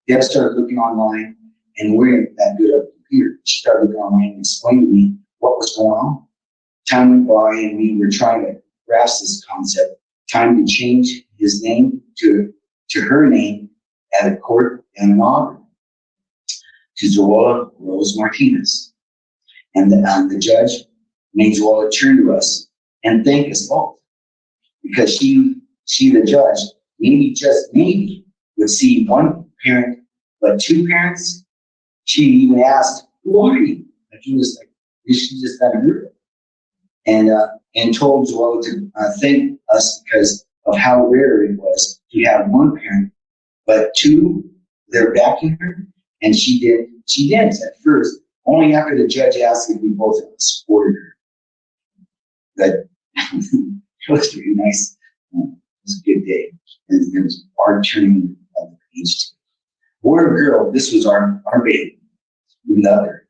Speaker 6: Deb started looking online, and we're that good at the computer. She started looking online and explained to me what was going on. Time went by, and we were trying to grasp this concept. Time to change his name to her name at a court in Auburn, to Zoey Rose Martinez. And the judge made Zoey turn to us and thank us both. Because she, the judge, maybe just maybe would see one parent, but 2 parents. She even asked, "Who are you?" Like he was like, she just got a girl. And told Zoey to thank us because of how rare it was to have 1 parent, but 2, they're backing her. And she didn't at first, only after the judge asked if we both supported her. But it was really nice. It was a good day. And it was our turning of the page. Boy or girl, this was our baby. We loved her.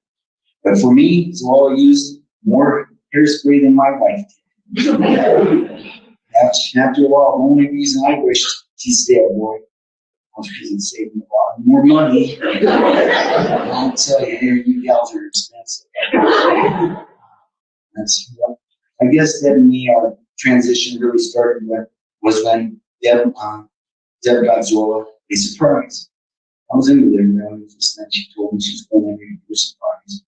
Speaker 6: But for me, Zoey used more hairspray than my wife did. After a while, the only reason I wished she'd stay a boy was because it saved me a lot more money. I'll tell you, you gals are expensive. I guess Deb and me, our transition really started was when Deb got Zoey a surprise. I was in the living room, and she told me she was going to do a surprise.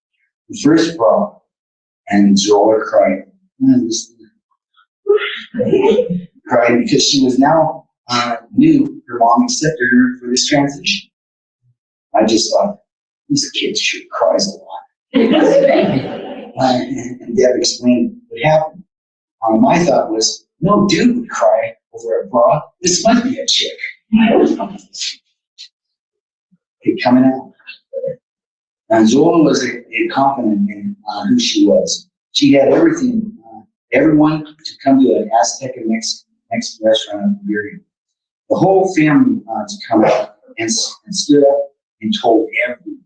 Speaker 6: The first bra, and Zoey cried. Cried because she was now knew her mom accepted her for this transition. I just thought, this kid sure cries a lot. And Deb explained what happened. My thought was, no dude would cry over a bra. This must be a chick. Okay, coming out. And Zola was a confident in who she was. She had everything, everyone to come to an Aztec next restaurant of the year. The whole family to come out and stood up and told everyone.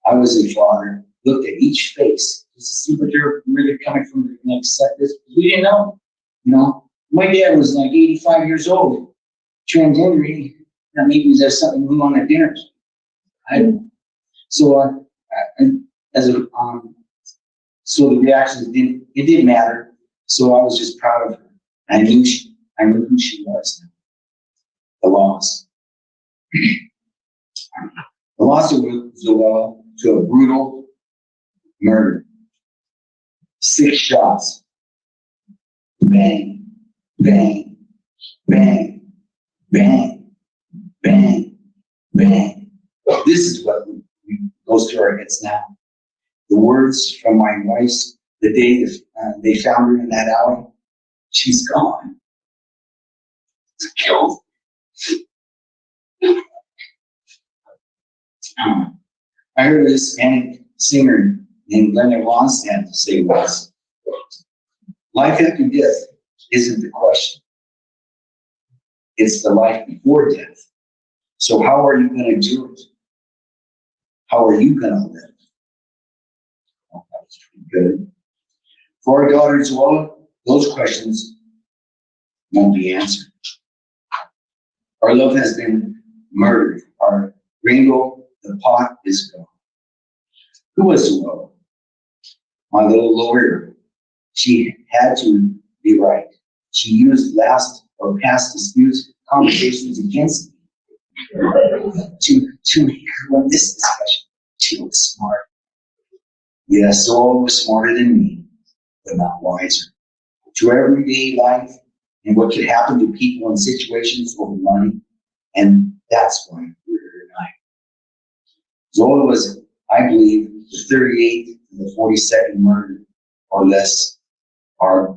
Speaker 6: I was a father, looked at each face just to see what they're really coming from and accept this. We didn't know. You know, my dad was like 85 years old, transgender. Maybe there's something we want at dinner. So so the reactions didn't matter. So I was just proud of her. I knew who she was. The loss. The loss of Zoella to a brutal murder. 6 shots. Bang, bang, bang, bang, bang, bang. This is what goes through our heads now. The words from my wife's, the day they found her in that alley, she's gone. It's killed. I heard a Hispanic singer named Glenda Ronstadt say once, life after death isn't the question. It's the life before death. So how are you going to do it? How are you going to live? Oh, that was pretty good. For our daughter as well, those questions won't be answered. Our love has been murdered. Our rainbow, the pot is gone. Who was Zoella? My little lawyer. She had to be right. She used past disputes, conversations against me to make her win this discussion. She was smart. Yes, Zoella was smarter than me, but not wiser. To everyday life and what could happen to people in situations over money, and that's why we're here tonight. Zoella was, I believe, the 38th and the 42nd murder or less, our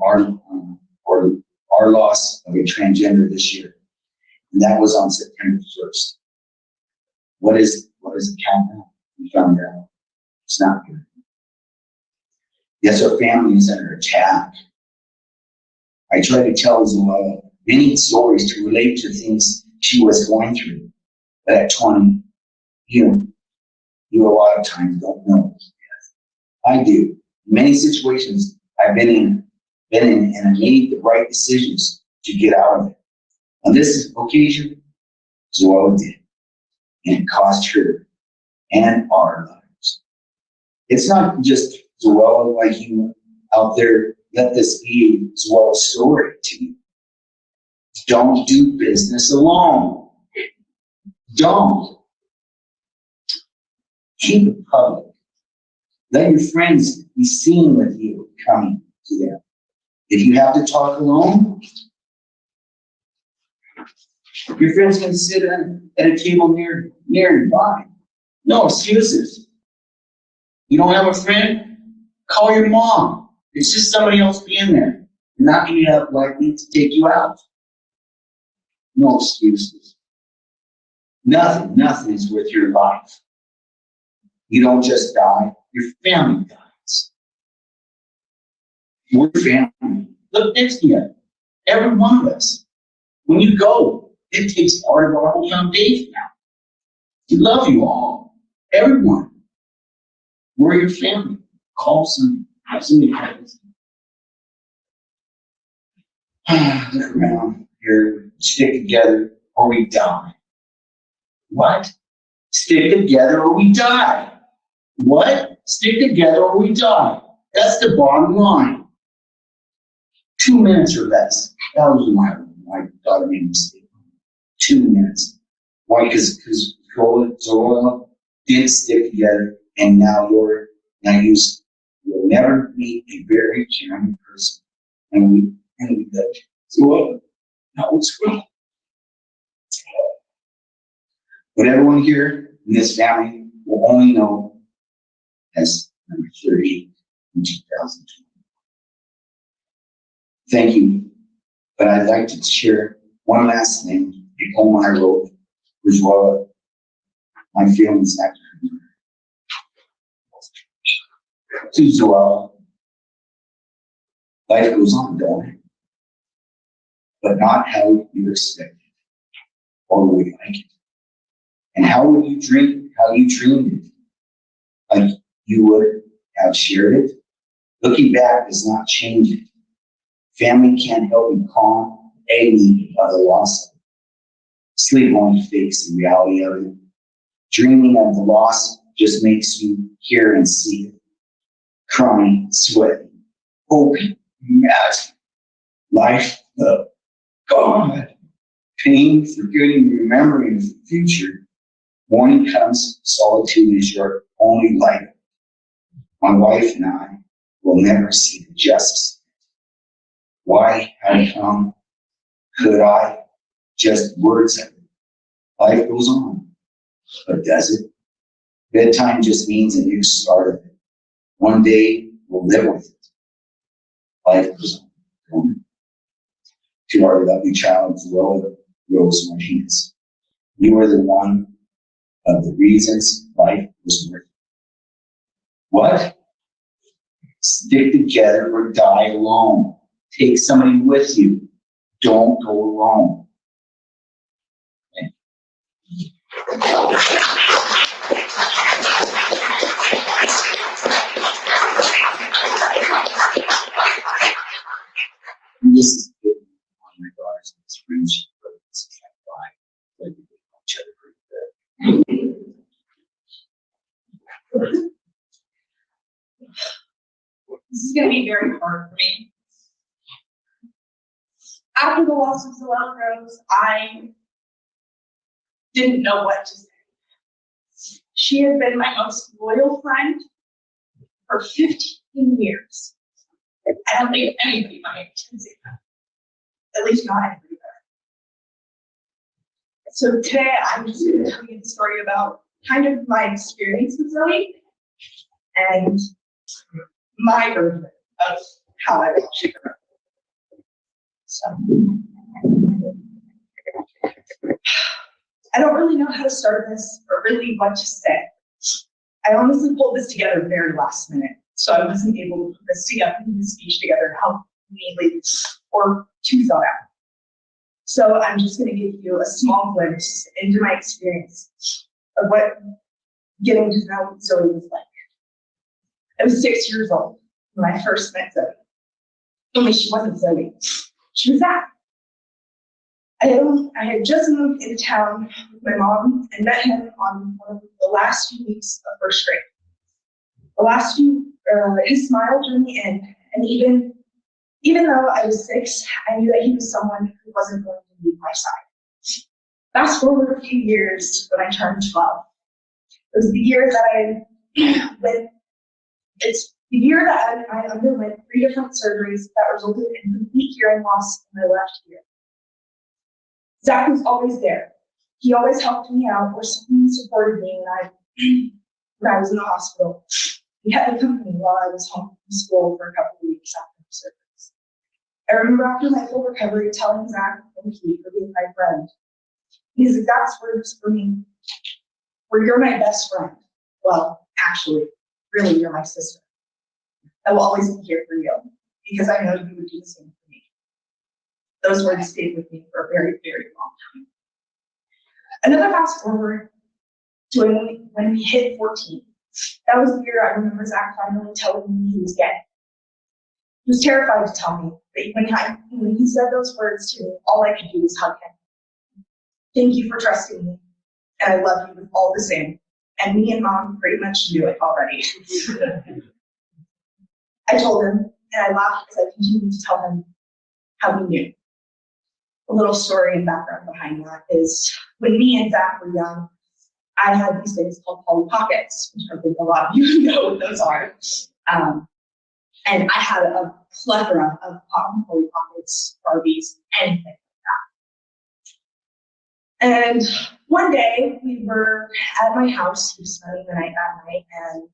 Speaker 6: loss of a transgender this year, and that was on September 1st. What is the countdown? We found out it's not good. Yes, our family is under attack. I try to tell Zoella many stories to relate to things she was going through, but at 20, you a lot of times don't know. I do. In many situations I've been in, and I made the right decisions to get out of it. On this occasion, Zoella did, and it cost her and our lives. It's not just Zoella like you out there. Let this be Zoella's story to you. Don't do business alone. Don't. Keep it public. Let your friends be seen with you coming to them. If you have to talk alone, your friends can sit at a table nearby. No excuses. You don't have a friend? Call your mom. It's just somebody else being there. Not going to have likely to take you out. No excuses. Nothing is worth your life. You don't just die, your family dies. We're family. Look next to you. Every one of us. When you go, it takes part of our whole foundation out. We love you all. Everyone. We're your family. Call some. Have somebody friends. Look around here. Stick together or we die. What? Stick together or we die. What? Stick together or we die. That's the bottom line. 2 minutes or less. That was my daughter made a mistake. 2 minutes. Why? Because Zoella didn't stick together, and now you'll never meet a very caring person, and and we lived through it. Now it's good. But everyone here in this family will only know as number 30 in 2020. Thank you. But I'd like to share one last thing, a poem I wrote, which was my feelings after her. To Zoey, life goes on, don't it? But not how you expect it, or would like it. And how would you dream, how you dreamed it? Like you would have shared it? Looking back does not change it. Family can't help you calm agony of the loss of it. Sleep only fakes the reality of it. Dreaming of the loss just makes you hear and see it. Crying, sweating, hoping, imagining. Life, love, God. Pain, forgetting, remembering the future. Morning comes, solitude is your only light. My wife and I will never see the justice. Why, how come, could I? Just words of it. Life goes on, but does it? Bedtime just means a new start of it. One day we'll live with it. Life goes on. To our lovely child, Zoey Martinez, you are the one of the reasons life was worth it. What? Stick together or die alone. Take somebody with you. Don't go alone. Okay. And this is one of my daughters and his friends. This is like why we know each other pretty good.
Speaker 7: This is going to be very hard for me. After the loss of Zoey Rose, I didn't know what to say. She had been my most loyal friend for 15 years. I don't think anybody my age can say that. At least not everybody. So today I'm just going to tell you the story about kind of my experience with Zoey and my version of how I watched her. So I don't really know how to start this or really what to say. I honestly pulled this together very last minute, so I wasn't able to put this together, this speech together and help me lead or too thought out. So I'm just going to give you a small glimpse into my experience of what getting to know Zoey was like. I was 6 years old when I first met Zoey. Only she wasn't Zoey. She was that. I had just moved into town with my mom and met him on one of the last few weeks of first grade. The last few, his smile drew me in, and even though I was 6, I knew that he was someone who wasn't going to leave my side. Fast forward a few years when I turned 12. It was the year that it's the year that I underwent 3 different surgeries that resulted in complete hearing loss in my left ear. Zach was always there. He always helped me out or supported me when I was in the hospital. He had a company while I was home from school for a couple of weeks after the surgeries. I remember after my full recovery telling Zach thank you for being my friend. His exact words for me were, "You're my best friend." Well, actually, really, you're my sister. I will always be here for you because I know you would do the same for me. Those words stayed with me for a very, very long time. Another fast forward to when we hit 14. That was the year I remember Zach finally telling me he was gay. He was terrified to tell me, but when he said those words to me, all I could do was hug him. Thank you for trusting me, and I love you with all the same. And me and Mom pretty much knew it already. I told him, and I laughed as I continued to tell him how we knew. A little story and background behind that is when me and Zach were young, I had these things called Polly Pockets, which I think a lot of you know what those are. And I had a plethora of Poppin' Polly Pockets, Barbies, anything like that. And one day we were at my house, we were spending the night that night, and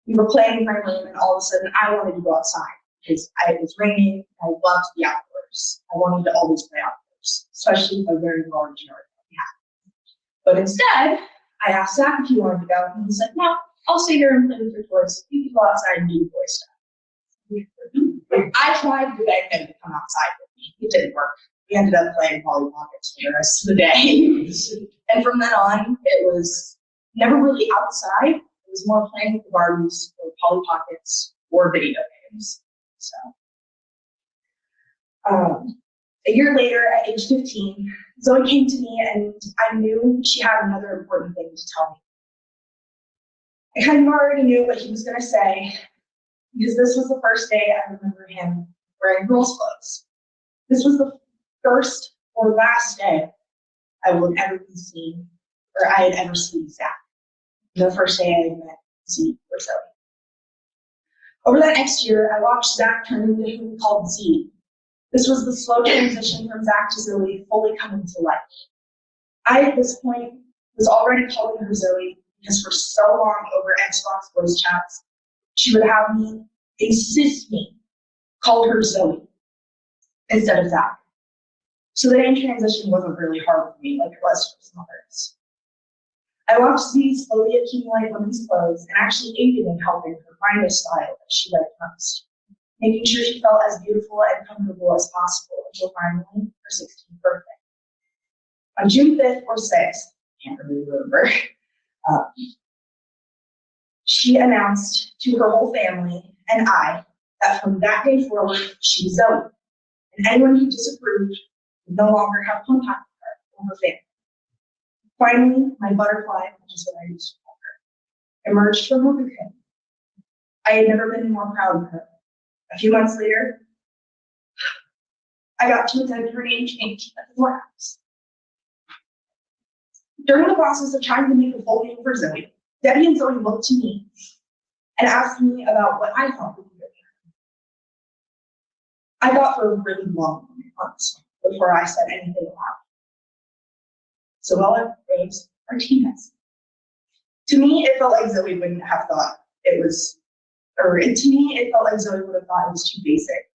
Speaker 7: we were playing in my room, and all of a sudden I wanted to go outside because it was raining. I loved the outdoors. I wanted to always play outdoors, especially with a very large yard that we had. But instead, I asked Zach if he wanted to go, and he said, "No, I'll stay here and play with your toys. You can go outside and do the boy stuff." I tried to beg him to come outside with me. It didn't work. We ended up playing Polly Pockets for the rest of the day. And from then on, it was never really outside. It was more playing with the Barbies or Polly Pockets or video games. So, a year later, at age 15, Zoey came to me and I knew she had another important thing to tell me. I kind of already knew what he was going to say because this was the first day I remember him wearing girls' clothes. This was the first or last day I would ever be seen, or I had ever seen Zach. The first day I met Z or Zoey. Over that next year, I watched Zach turn into who we called Z. This was the slow transition from Zach to Zoey fully coming to life. I, at this point, was already calling her Zoey because for so long over Xbox voice chats, she would have me insist me call her Zoey instead of Zach. So the name transition wasn't really hard for me like it was for some others. I watched Z slowly accumulate women's clothes and actually aided in helping her find a style that she liked most, making sure she felt as beautiful and comfortable as possible until finally her 16th birthday. On June 5th or 6th, can't really remember, she announced to her whole family and I that from that day forward, she was Zoey, and anyone who disapproved would no longer have contact with her or her family. Finally, my butterfly, which is what I used to call her, emerged from her cocoon. I had never been more proud of her. A few months later, I got to attend her name change at the courthouse. During the process of trying to make a full name for Zoey, Debbie and Zoey looked to me and asked me about what I thought would be good. I thought for a really long time before I said anything about it. Zoella Rose Martinez. To me, it felt like Zoey wouldn't have thought it was, or to me, it felt like Zoey would have thought it was too basic.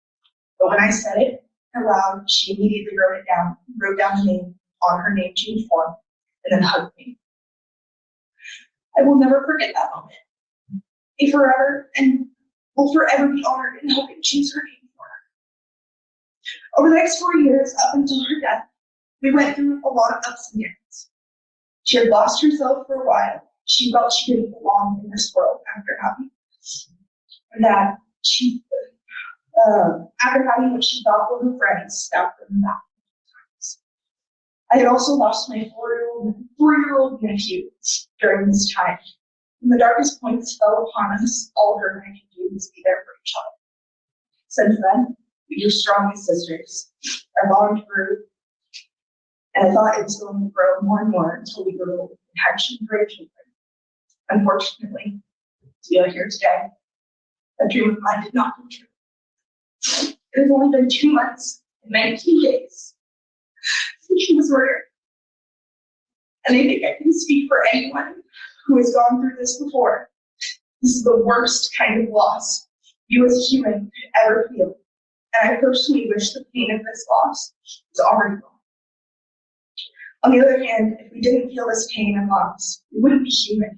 Speaker 7: But when I said it aloud, she immediately wrote down the name on her name change form, and then hugged me. I will never forget that moment. I forever and will forever be honored in helping choose her name for her. Over the next 4 years, up until her death, we went through a lot of ups and downs. She had lost herself for a while. She felt she didn't belong in this world after having what she thought were her friends stabbed her in the back. I had also lost my four-year-old nephew during this time. When the darkest points fell upon us, all her and I could do was be there for each other. Since then, we grew strong as sisters. Our bond grew, and I thought it was going to grow more and more until we grew and had two great children. Unfortunately, as we are here today, that dream of mine did not come true. It has only been 2 months and 19 days since she was murdered. And I think I can speak for anyone who has gone through this before. This is the worst kind of loss you as a human could ever feel. And I personally wish the pain of this loss was already gone. On the other hand, if we didn't feel this pain and loss, we wouldn't be human.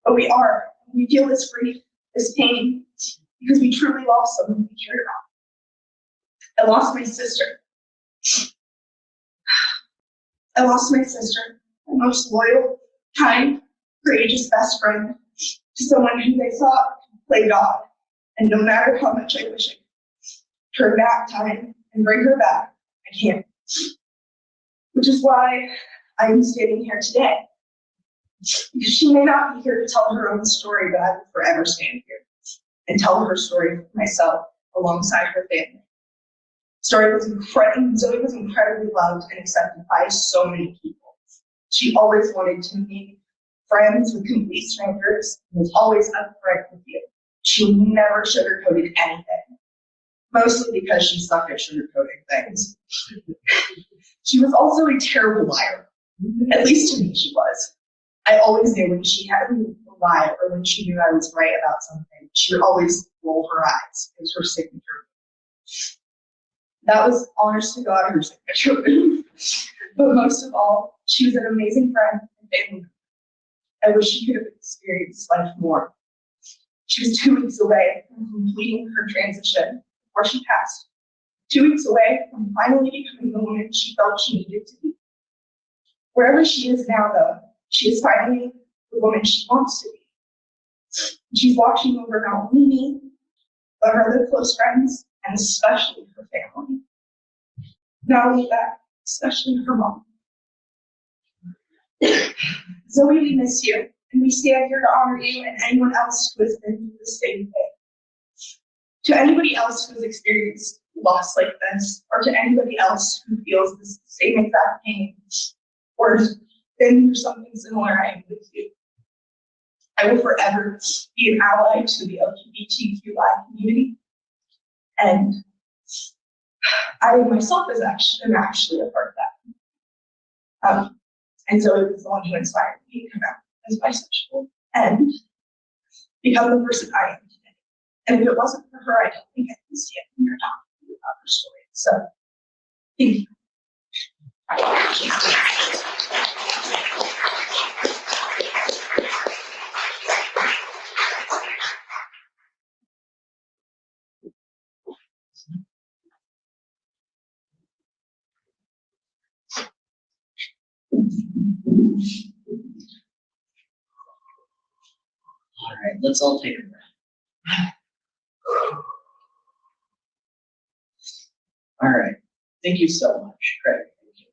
Speaker 7: But we are. We feel this grief, this pain, because we truly lost someone we cared about. I lost my sister. I lost my sister, my most loyal, kind, courageous best friend, to someone who they thought could play God. And no matter how much I wish I could turn back time and bring her back, I can't. Which is why I'm standing here today. Because she may not be here to tell her own story, but I will forever stand here and tell her story for myself alongside her family. Zoey was incredibly loved and accepted by so many people. She always wanted to make friends with complete strangers and was always upfront with you. She never sugarcoated anything, mostly because she sucked at sugarcoating things. She was also a terrible liar. At least to me, she was. I always knew when she had me lie or when she knew I was right about something, she would always roll her eyes. It was her signature. That was, honest to God, her signature. But most of all, she was an amazing friend and family. I wish she could have experienced life more. She was 2 weeks away from completing her transition before she passed. 2 weeks away from finally becoming the woman she felt she needed to be. Wherever she is now, though, she is finally the woman she wants to be. She's watching over not only me, but her other close friends, and especially her family. Not only that, especially her mom. Zoey, we miss you, and we stand here to honor you and anyone else who has been through the same thing. To anybody else who has experienced loss like this, or to anybody else who feels the same exact pain, or has been through something similar, I am with you. I will forever be an ally to the LGBTQI community, and I myself am actually a part of that. And so it was the one who inspired me to come out as bisexual and become the person I am today. And if it wasn't for her, I don't think I could stand here talking about her story. So, thank you.
Speaker 2: All right, let's all take a breath. All right, thank you so much, Craig. Thank you.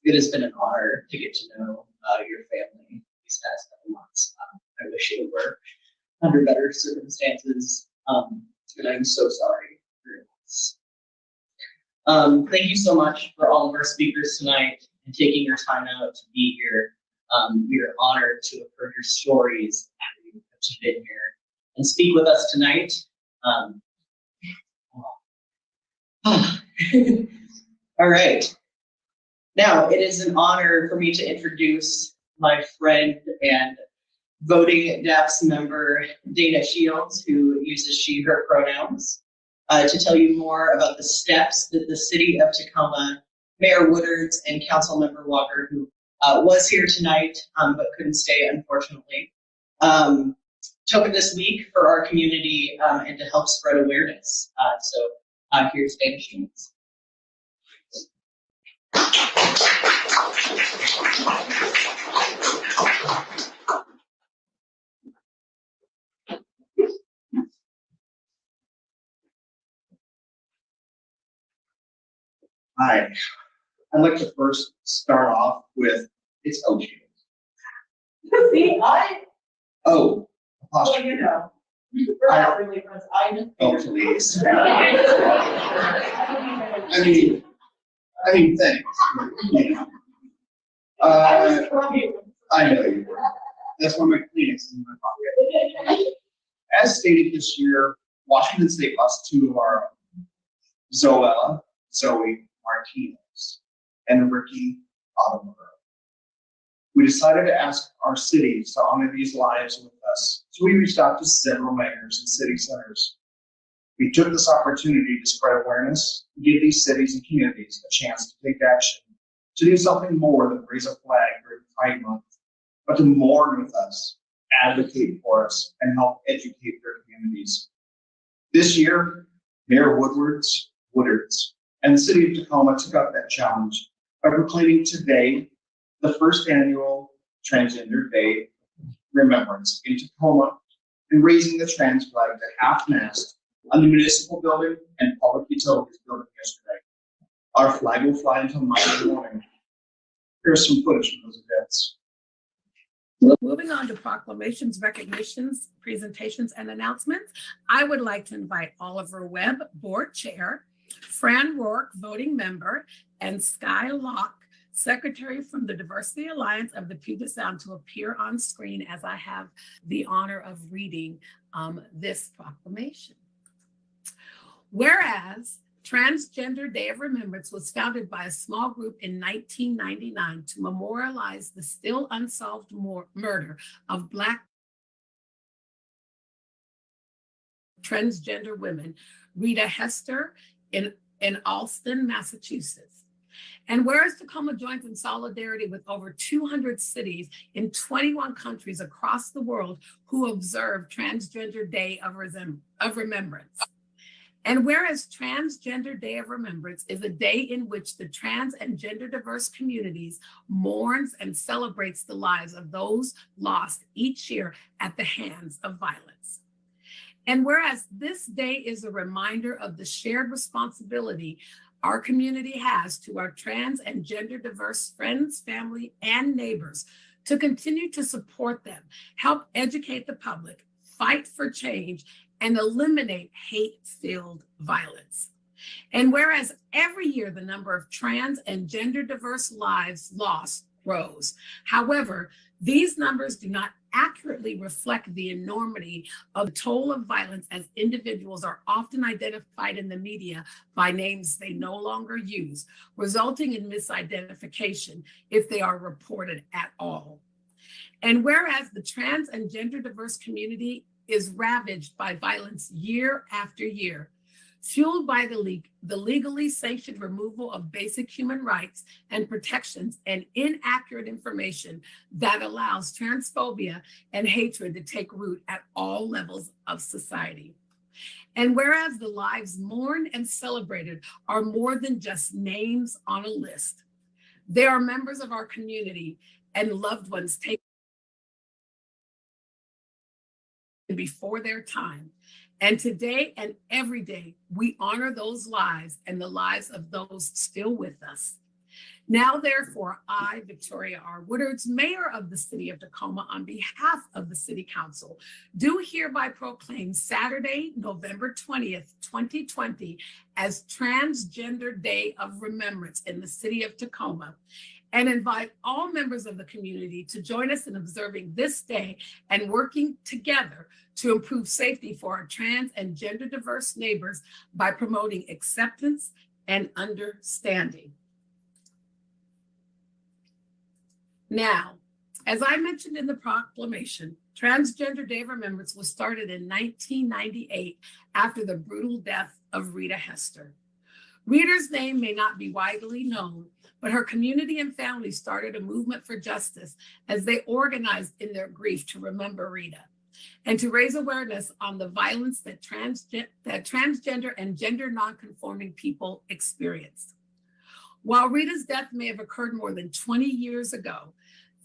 Speaker 2: It has been an honor to get to know your family these past couple months. I wish it were under better circumstances, and I'm so sorry for this. Thank you so much for all of our speakers tonight and taking your time out to be here. We are honored to have heard your stories after you have been here and speak with us tonight. All right. Now, it is an honor for me to introduce my friend and voting deafs member, Dana Shields, who uses she, her pronouns, to tell you more about the steps that the city of Tacoma, Mayor Woodards and Councilmember Walker, who was here tonight but couldn't stay, unfortunately, took this week for our community and to help spread awareness. So here's Dana Shields.
Speaker 8: Hi, I'd like to first start off with it's okay.
Speaker 9: See,
Speaker 8: Oh,
Speaker 9: well,
Speaker 8: apostrophe.
Speaker 9: you know, we're not really friends. I just.
Speaker 8: Oh, please. I mean, thanks. Yeah.
Speaker 9: I was from you.
Speaker 8: I know you were. That's why my Kleenex is in my pocket. As stated this year, Washington State lost two of our own, Zoey Martinez, and Ricky Ottomer. We decided to ask our cities to honor these lives with us, so we reached out to several mayors and city centers. We took this opportunity to spread awareness, give these cities and communities a chance to take action, to do something more than raise a flag during Pride Month, but to mourn with us, advocate for us, and help educate their communities. This year, Mayor Woodards, and the city of Tacoma took up that challenge by proclaiming today the first annual Transgender Day Remembrance in Tacoma and raising the trans flag to half-mast on the municipal building and public utilities building yesterday. Our flag will fly until Monday morning. Here's some footage from those events.
Speaker 10: Moving on to proclamations, recognitions, presentations, and announcements, I would like to invite Oliver Webb, Board Chair, Fran Rourke, Voting Member, and Sky Locke, secretary from the Diversity Alliance of the Puget Sound, to appear on screen as I have the honor of reading this proclamation. Whereas Transgender Day of Remembrance was founded by a small group in 1999 to memorialize the still unsolved murder of Black transgender women, Rita Hester in Allston, Massachusetts. And whereas Tacoma joins in solidarity with over 200 cities in 21 countries across the world who observe Transgender Day of Remembrance. And whereas Transgender Day of Remembrance is a day in which the trans and gender diverse communities mourns and celebrates the lives of those lost each year at the hands of violence. And whereas this day is a reminder of the shared responsibility our community has to our trans and gender diverse friends, family, and neighbors to continue to support them, help educate the public, fight for change, and eliminate hate-filled violence. And whereas every year the number of trans and gender diverse lives lost grows, however, these numbers do not accurately reflect the enormity of the toll of violence, as individuals are often identified in the media by names they no longer use, resulting in misidentification if they are reported at all. And whereas the trans and gender diverse community is ravaged by violence year after year, fueled by the legally sanctioned removal of basic human rights and protections and inaccurate information that allows transphobia and hatred to take root at all levels of society. And whereas the lives mourned and celebrated are more than just names on a list, they are members of our community and loved ones taken before their time. And today and every day, we honor those lives and the lives of those still with us. Now, therefore, I, Victoria R. Woodards, Mayor of the City of Tacoma, on behalf of the City Council, do hereby proclaim Saturday, November 20th, 2020, as Transgender Day of Remembrance in the City of Tacoma, and invite all members of the community to join us in observing this day and working together to improve safety for our trans and gender diverse neighbors by promoting acceptance and understanding. Now, as I mentioned in the proclamation, Transgender Day of Remembrance was started in 1998 after the brutal death of Rita Hester. Rita's name may not be widely known, but her community and family started a movement for justice as they organized in their grief to remember Rita and to raise awareness on the violence that transgender and gender nonconforming people experienced. While Rita's death may have occurred more than 20 years ago,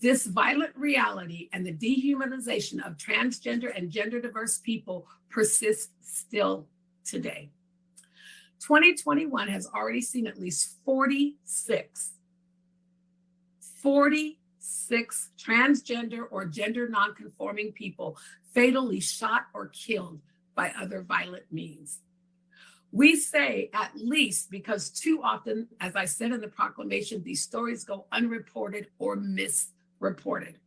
Speaker 10: this violent reality and the dehumanization of transgender and gender diverse people persists still today. 2021 has already seen at least 46 transgender or gender nonconforming people fatally shot or killed by other violent means. We say at least because too often, as I said in the proclamation, these stories go unreported or misreported.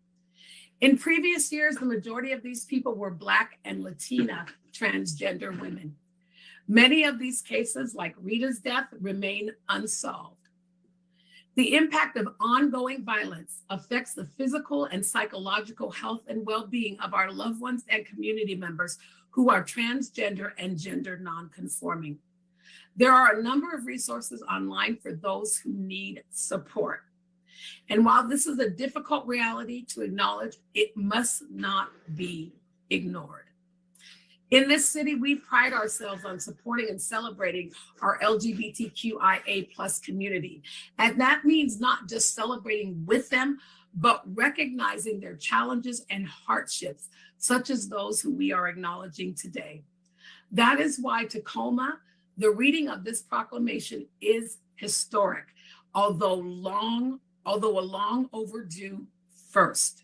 Speaker 10: In previous years, the majority of these people were Black and Latina transgender women. Many of these cases, like Rita's death, remain unsolved. The impact of ongoing violence affects the physical and psychological health and well-being of our loved ones and community members who are transgender and gender nonconforming. There are a number of resources online for those who need support. And while this is a difficult reality to acknowledge, it must not be ignored. In this city, we pride ourselves on supporting and celebrating our LGBTQIA+ community. And that means not just celebrating with them, but recognizing their challenges and hardships, such as those who we are acknowledging today. That is why Tacoma, the reading of this proclamation is historic, although a long overdue first.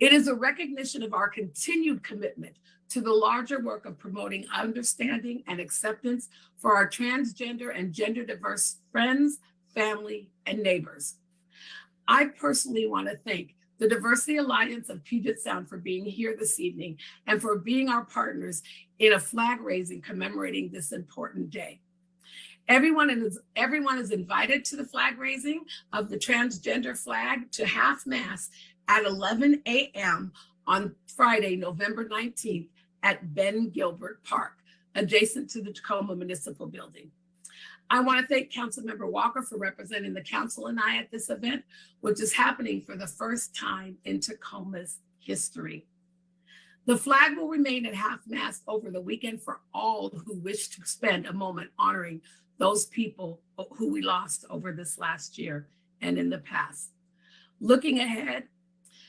Speaker 10: It is a recognition of our continued commitment to the larger work of promoting understanding and acceptance for our transgender and gender diverse friends, family, and neighbors. I personally want to thank the Diversity Alliance of Puget Sound for being here this evening and for being our partners in a flag raising commemorating this important day. Everyone is invited to the flag raising of the transgender flag to half mast at 11 a.m. on Friday, November 19th at Ben Gilbert Park, adjacent to the Tacoma Municipal Building. I want to thank Councilmember Walker for representing the council and I at this event, which is happening for the first time in Tacoma's history. The flag will remain at half-mast over the weekend for all who wish to spend a moment honoring those people who we lost over this last year and in the past. Looking ahead,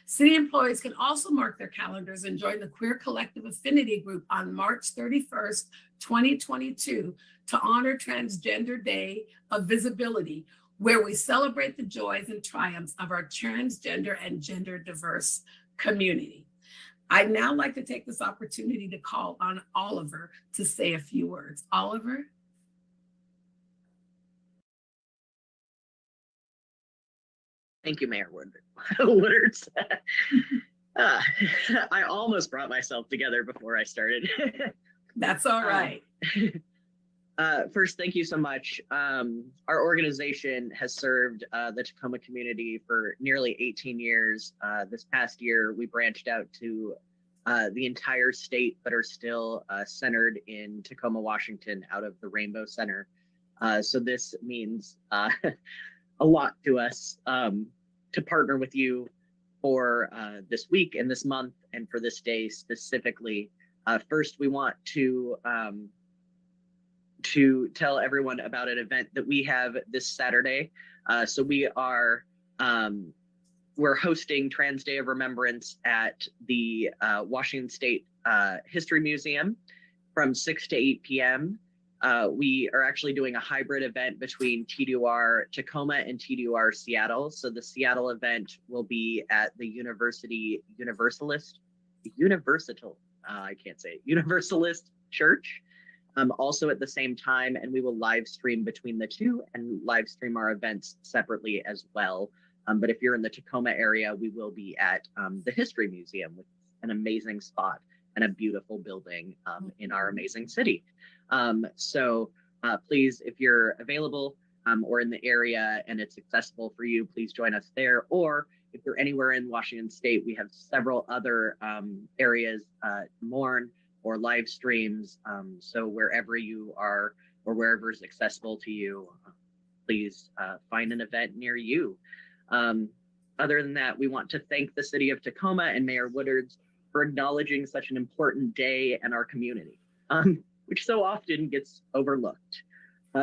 Speaker 10: city employees can also mark their calendars and join the Queer Collective Affinity Group on March 31st, 2022 to honor Transgender Day of Visibility, where we celebrate the joys and triumphs of our transgender and gender diverse community. I'd now like to take this opportunity to call on Oliver to say a few words. Oliver?
Speaker 11: Thank you, Mayor Woodard. I almost brought myself together before I started.
Speaker 10: That's all right.
Speaker 11: First, thank you so much. Our organization has served the Tacoma community for nearly 18 years. This past year, we branched out to the entire state, but are still centered in Tacoma, Washington, out of the Rainbow Center. So this means a lot to us to partner with you for this week and this month and for this day specifically. First, we want to tell everyone about an event that we have this Saturday. So we are we're hosting Trans Day of Remembrance at the Washington State History Museum from 6 to 8 p.m. We are actually doing a hybrid event between TDUR Tacoma and TDUR Seattle. So the Seattle event will be at the Universalist Church, also at the same time, and we will live stream between the two and live stream our events separately as well. But if you're in the Tacoma area, we will be at the History Museum, which is an amazing spot and a beautiful building in our amazing city. So please, if you're available or in the area and it's accessible for you, please join us there. Or if you're anywhere in Washington State, we have several other areas to mourn or live streams. So wherever you are or wherever is accessible to you, please find an event near you. Other than that, we want to thank the city of Tacoma and Mayor Woodard for acknowledging such an important day in our community, which so often gets overlooked.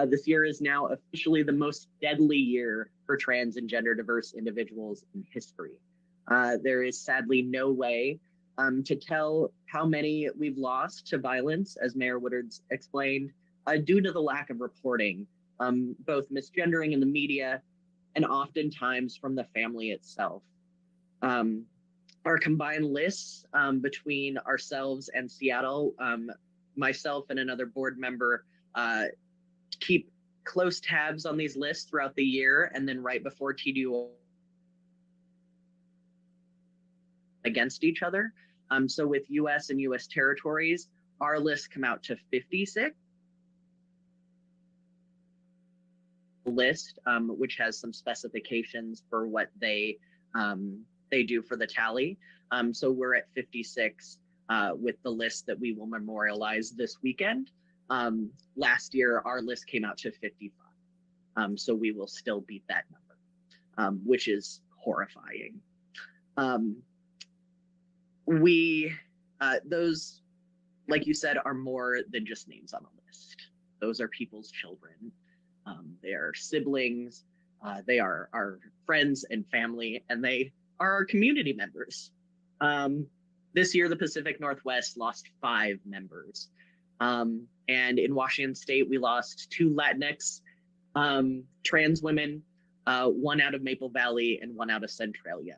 Speaker 11: This year is now officially the most deadly year for trans and gender diverse individuals in history. There is sadly no way to tell how many we've lost to violence, as Mayor Woodard explained, due to the lack of reporting, both misgendering in the media and oftentimes from the family itself. Our combined lists between ourselves and Seattle, myself and another board member keep close tabs on these lists throughout the year, and then right before TDU against each other. So with US and US territories, our lists come out to 56. List, which has some specifications for what they do for the tally. So we're at 56 with the list that we will memorialize this weekend. Last year, our list came out to 55. So we will still beat that number, which is horrifying. Those, like you said, are more than just names on a list. Those are people's children. They are siblings, they are our friends and family, and they are our community members. This year, the Pacific Northwest lost 5 members. And in Washington State, we lost 2 Latinx trans women, 1 out of Maple Valley and 1 out of Centralia.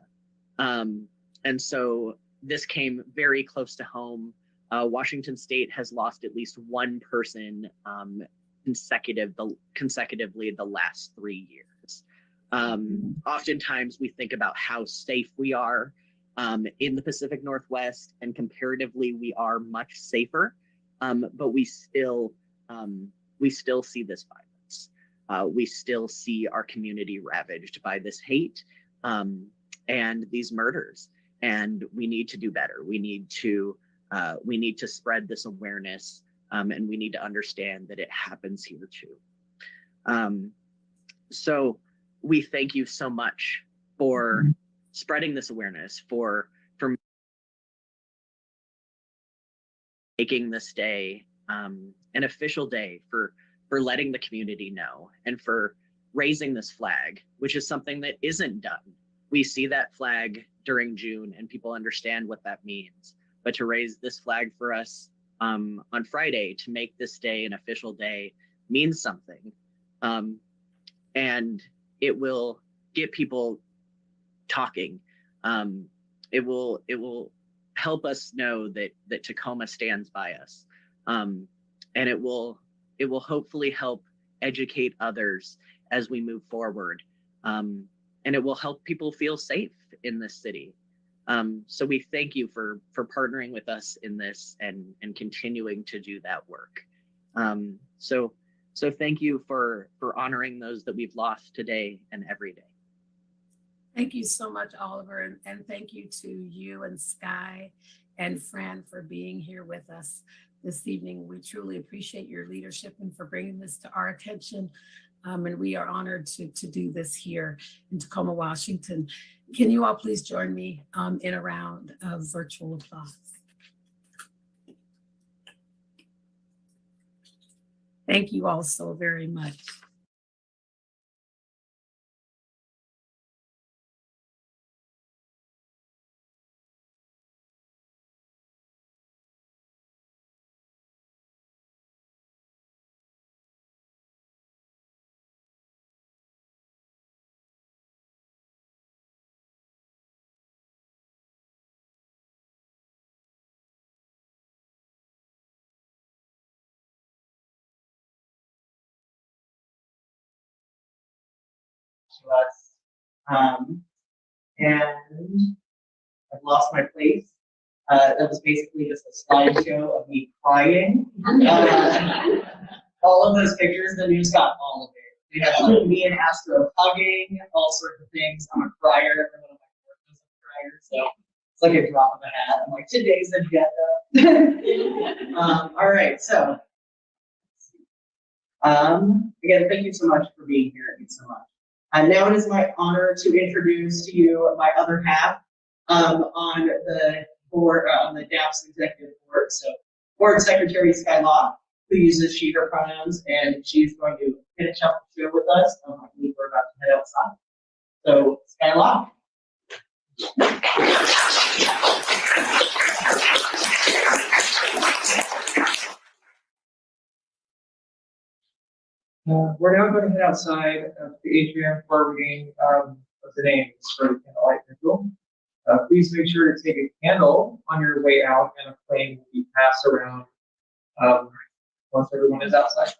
Speaker 11: And so this came very close to home. Washington State has lost at least 1 person consecutively the last 3 years. Oftentimes we think about how safe we are in the Pacific Northwest, and comparatively we are much safer, but we still see this violence. We still see our community ravaged by this hate and these murders, and we need to do better. We need to spread this awareness, and we need to understand that it happens here too. So we thank you so much for spreading this awareness, for making this day an official day, for letting the community know, and for raising this flag, which is something that isn't done. We see that flag during June and people understand what that means, but to raise this flag for us on Friday, to make this day an official day, means something. And it will get people talking. It will help us know that Tacoma stands by us. And it will hopefully help educate others as we move forward. And it will help people feel safe in this city. So we thank you for partnering with us in this and continuing to do that work. So thank you for honoring those that we've lost today and every day.
Speaker 10: Thank you so much, Oliver, and thank you to you and Sky and Fran for being here with us this evening. We truly appreciate your leadership and for bringing this to our attention. And we are honored to do this here in Tacoma, Washington. Can you all please join me in a round of virtual applause? Thank you all so very much.
Speaker 1: To us. And I've lost my place. That was basically just a slideshow of me crying. All of those pictures, the news got all of it. We have like, me and Astro hugging, all sorts of things. I'm a crier. Everyone on my board is a crier. So it's like a drop of a hat. I'm like, today's agenda. All right, so. Again, thank you so much for being here. Thank you so much. And now it is my honor to introduce to you my other half on the board, on the DAP's executive board. So, Board Secretary Sky Locke, who uses she, her pronouns, and she's going to finish up the show with us. I believe we're about to head outside. So, Sky Locke.
Speaker 3: We're now going to head outside of the atrium for reading of the names for the candlelight ritual. Please make sure to take a candle on your way out, and a flame will be passed around once everyone is outside.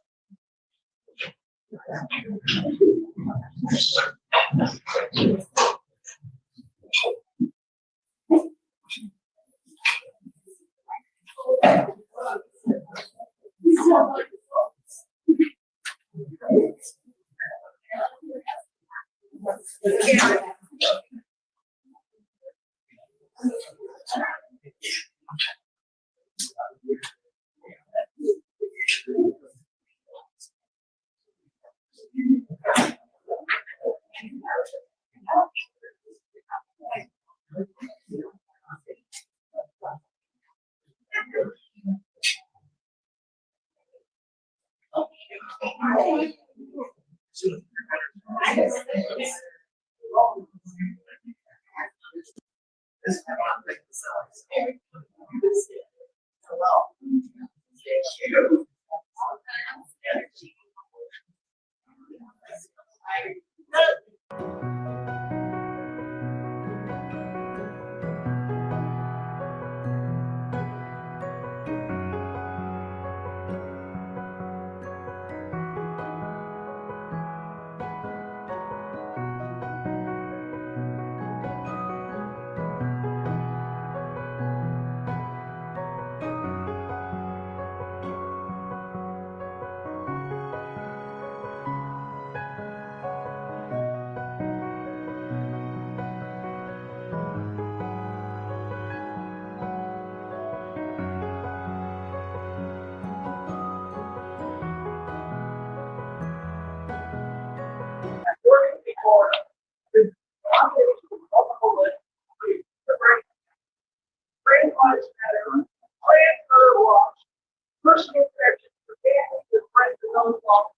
Speaker 9: personal connections with families and friends and those lost,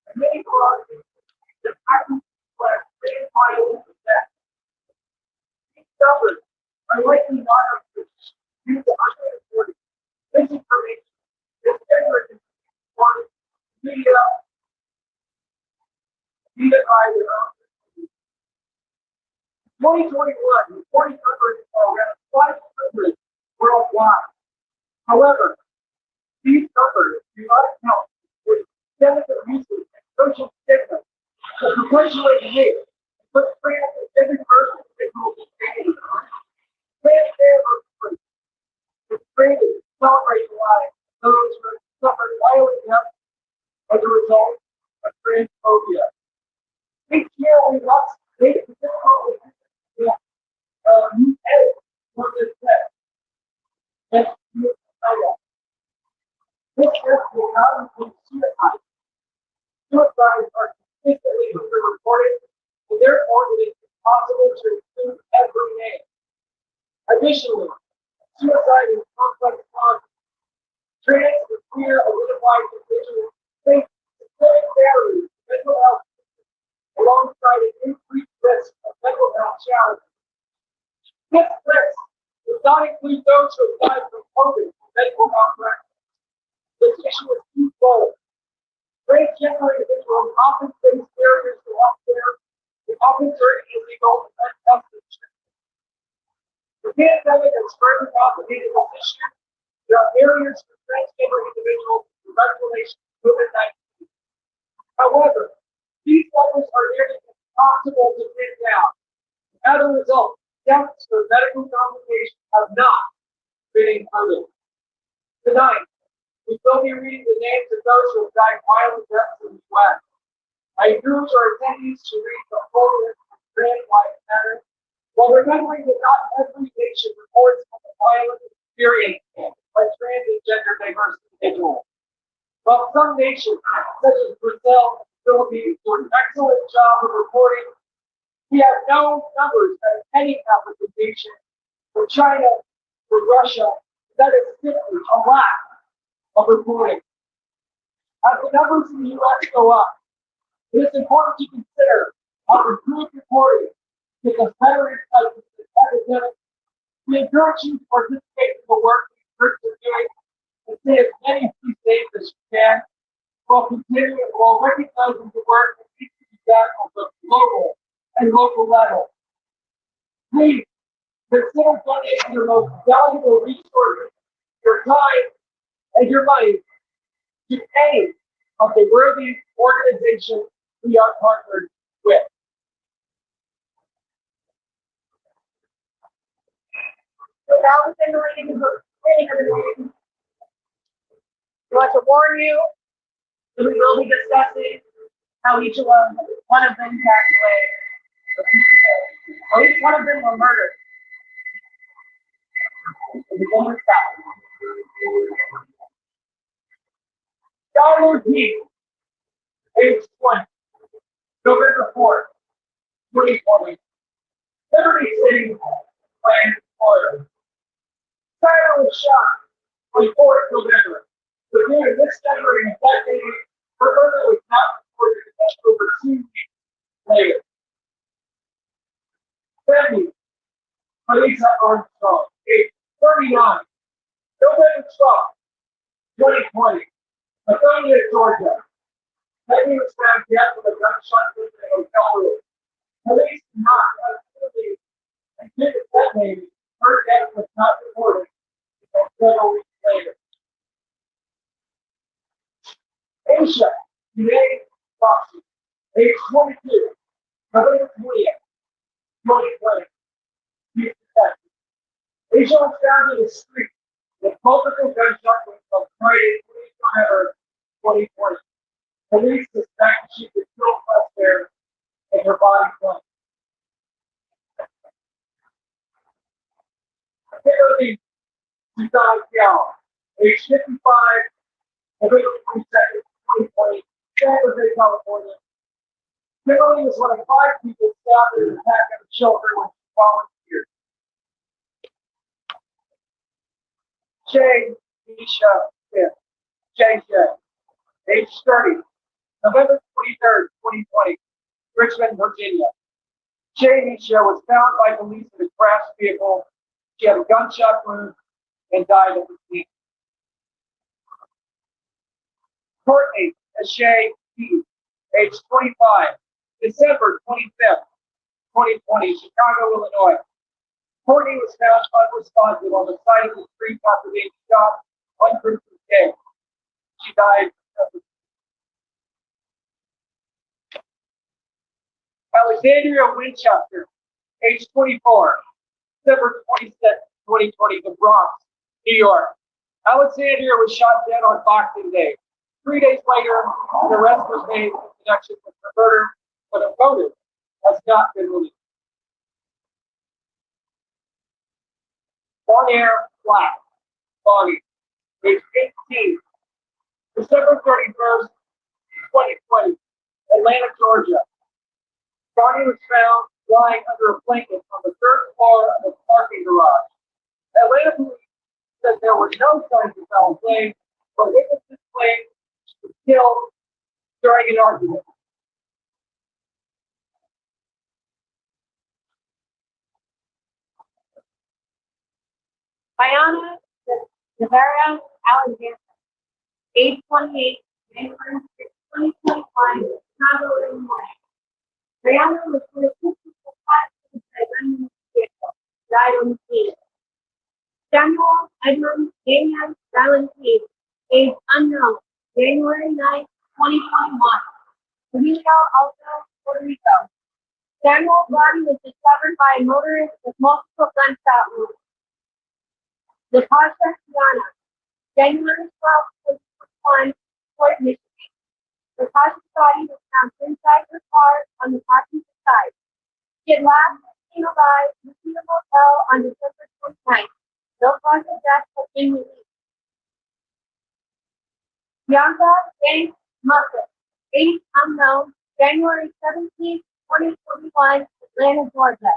Speaker 9: and many qualities that I can reflect in my own success. These numbers are likely not untrue due to underreporting, misinformation, disinformation, or media, even by their own. 2021, reporting numbers are around 500 worldwide. However, these numbers do not account for the systemic abuses and social stigma that perpetuate hate and put trans and every person individual in danger. Trans anniversary is created to celebrate the lives of those who have suffered violent death as a result of transphobia. Each year we must make the difficult new edit for this text. Let's use the This list will not include suicide. Suicides are consistently underreported, and therefore it is impossible to include every name. Additionally, suicide is complex causes. Trans and queer identified individuals face systemic barriers to mental health alongside an increased risk of mental health challenges. This list does not include those who have died from COVID or medical malpractice. This issue is twofold. Transgender individuals often face barriers to healthcare and often certain illegal and health insurance. The pandemic has further complicated this issue. There are barriers for transgender individuals in direct relation to COVID-19. However, these numbers are nearly impossible to pin down. As a result, deaths for medical complications have not been included. Tonight, we will be reading the names of those who have died violent deaths in the U.S. I encourage our attendees to read the full list of Trans Lives Matter, while remembering that not every nation reports on the violent experience by trans and gender diverse individuals. While some nations, such as Brazil and the Philippines, do an excellent job of reporting, we have no numbers of any representation for China, for Russia. That is simply a lack of reporting. As the numbers in the U.S. go up, it is important to consider how improved reporting is a better insight into this epidemic. We encourage you to participate in the work these groups are doing and stay as many of these days as you can, while recognizing the work that needs to be done on the global and local level. Please consider donating your most valuable resources, your time, and your money to any of the worthy organizations we are partnered with.
Speaker 7: So now within the reading of the meeting, I want to warn you that we will be discussing how each one of them passed away. Or each one of them were murdered.
Speaker 9: Donald P., age 20, November 4th, 2020, Liberty City, Miami, Florida. Tyler was shot on 4th November, but due to mismemory and decade, her murder was not reported until over 2 weeks later. Family, Melissa Armstrong, age 39, November 12th, 2020, Lithonia, Georgia. Peggy was found dead with a gunshot wound in a hotel room. Police did not absolutely admitted that lady. Her death was not reported until several weeks later. Asia, Renee Raketty, age 22, November 20th, 2020. Houston, Texas. Asia was found in the street with multiple gunshot wounds on Friday, 20th November, 2020. Police suspect she was killed elsewhere and her body found. Kimberly Gallo, age 55, November 22nd, 2020, San Jose, California. Kimberly was one of 5 people stabbed in an attack at a shelter when she volunteered. Jay Misha Smith, Shay Shay, age 30, November 23rd, 2020, Richmond, Virginia. Shay Nisha was found by police in a crashed vehicle. She had a gunshot wound and died at the scene. Courtney Shay P, age 25, December 25th, 2020, Chicago, Illinois. Courtney was found unresponsive on the side of the street after being shot on Christmas Day. She died at the Alexandria Winchester, age 24, December 26th, 2020, the Bronx, New York. Alexandria was shot dead on Boxing Day. 3 days later, an arrest was made in connection with the murder, but a motive has not been released. Bonaire Black, Bonnie, age 18, December 31st, 2020, Atlanta, Georgia. Bonnie was found lying under a blanket on the third floor of a parking garage. Atlanta police said there were no signs of foul play, but witnesses claimed she was killed during an argument.
Speaker 12: Diana Navarro Alexander, age 28, January 2021, Chicago, Illinois. Diana was with a physical accident by running vehicle, died on the scene. Samuel Edmund Damian Valentine, age unknown, January 9, 2021. Emilio Alto, Puerto Rico. Samuel's body was discovered by a motorist with multiple gunshot wounds. Natasha Tiana, January 12, 2021, Fort Michigan. Natasha's body was found inside her car on the passenger side. She had last seen alive in the motel on December 29th. No cause of death has been released. Bianca James Muffet, age unknown, January 17, 2021, Atlanta, Georgia.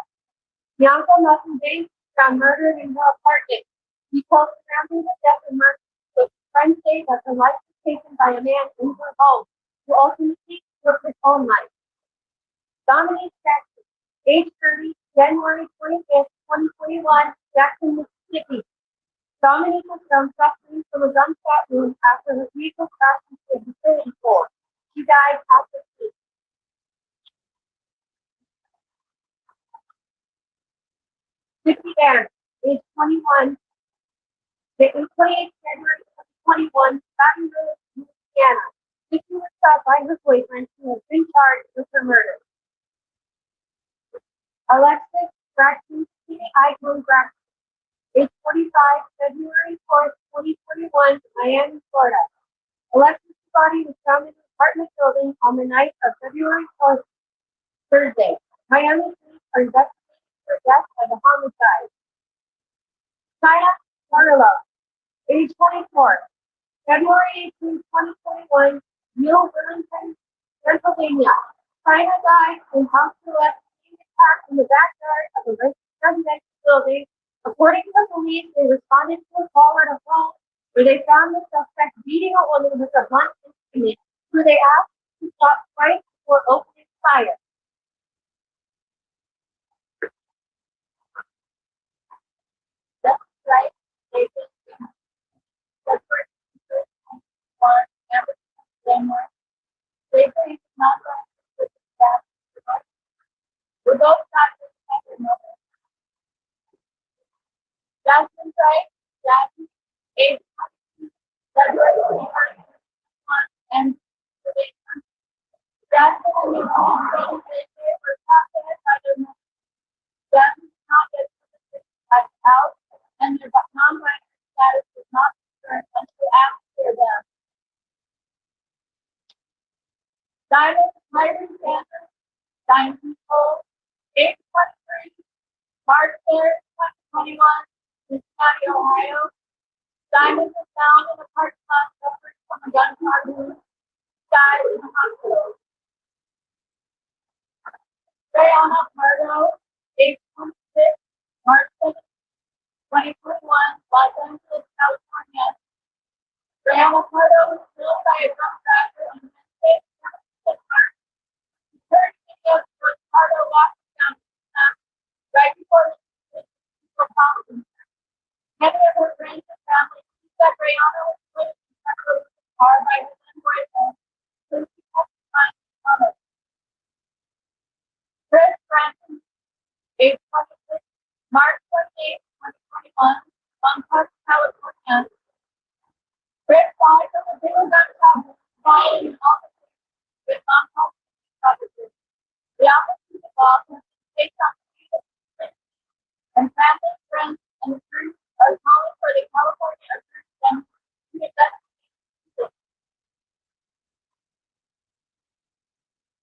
Speaker 12: Bianca Muffet James found murdered in her apartment. He told the family the death and murder, but friends say that her life was taken by a man in her home, who ultimately took his own life. Dominique Jackson, age 30, January 25th, 2021, Jackson, Mississippi. Dominique was found suffering from a gunshot wound after her vehicle crashed into a utility pole. She died at the scene. Vicky Barron, age 21, 28 January 2021, Baton Rouge, Louisiana. Vicky was shot by her boyfriend, who has been charged with her murder. Alexis Braxton, Icon Braxton, age 45, February 4th, 2021, Miami, Florida. Alexis' body was found in an apartment building on the night of February 4th, Thursday. Miami police are investigating her death as a homicide. China Carlo, age 24, February 18, 2021, New Burlington, Pennsylvania. China died in house arrest being attacked in the backyard of a residential building. According to the police, they responded to a call at a home where they found the suspect beating a woman with a blunt instrument, who they asked to stop right before opening fire. That's right. They just the first one ever January. They say it's not going to be that. We're both not going to another. Jasmine Wright, Jasmine, age 22, February 21, and Jasmine and Nicole were confident by their mother. Jasmine did not get as out, and their non-binary status was not confirmed until after their death. Diamond Myron Sanders, Diamond Nicole, age 23, March 3rd, 2021, Cincinnati, Ohio. Diamond was found in a parking lot suffering from a gunshot wound. Died in the hospital. Brianna Pardo, age 26, March 7th, 2021, Los Angeles, California. Avocado was killed by a drunk driver on Wednesday. Third video shows Cardo walking down the path right before she was found. Many of her friends and family said Brianna was put in the car by her then boyfriend, who she testified on it. Chris Branson, age 26, March 28, 2021, Buncombe, California. Chris died from a single gunshot following an officer with Buncombe officers. The officers involved have been placed on the and family, friends, and the group are calling for the California Attorney General to investigate.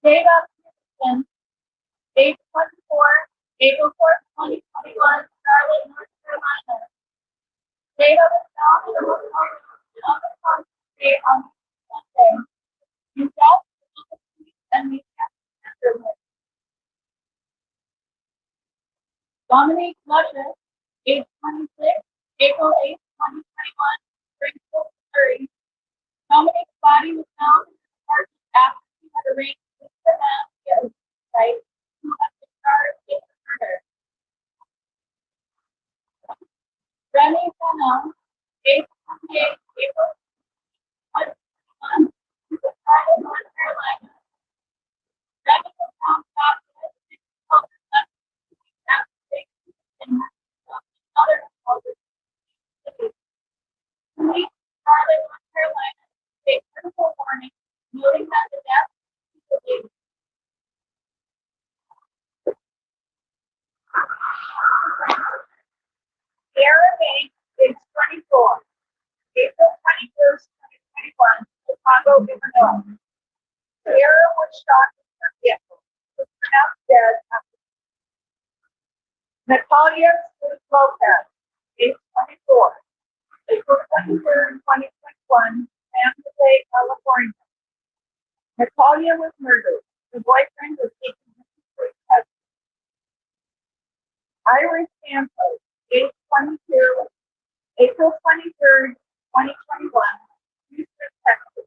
Speaker 12: Dave Peterson, age 24, April 4th, 2021, Charlotte, North Carolina. Data was found in a hotel room on the country on Sunday. He death and media afterwards. Dominique Luscious, age 26, April 8, 2021, Springfield, Missouri. Dominique's body was found in his apartment after he had arranged with the man via a website who had been charged with the murder. Renee Raketty, age 28, April 2021, Charlotte, North Carolina. Renee was found shot in other police, Charlotte, North Carolina, state critical warning, noting that the death is illegal. Sierra Banks, age 24, April 21st, 2021, Chicago, Illinois. Sierra was shot in her vehicle, was pronounced dead after. Natalia Lopez, age 24, April 23rd, 2021, San Jose, California. Natalia was murdered. Her boyfriend was taken into custody. Iris Santos, age 22, April 23rd, 2021, Houston, Texas.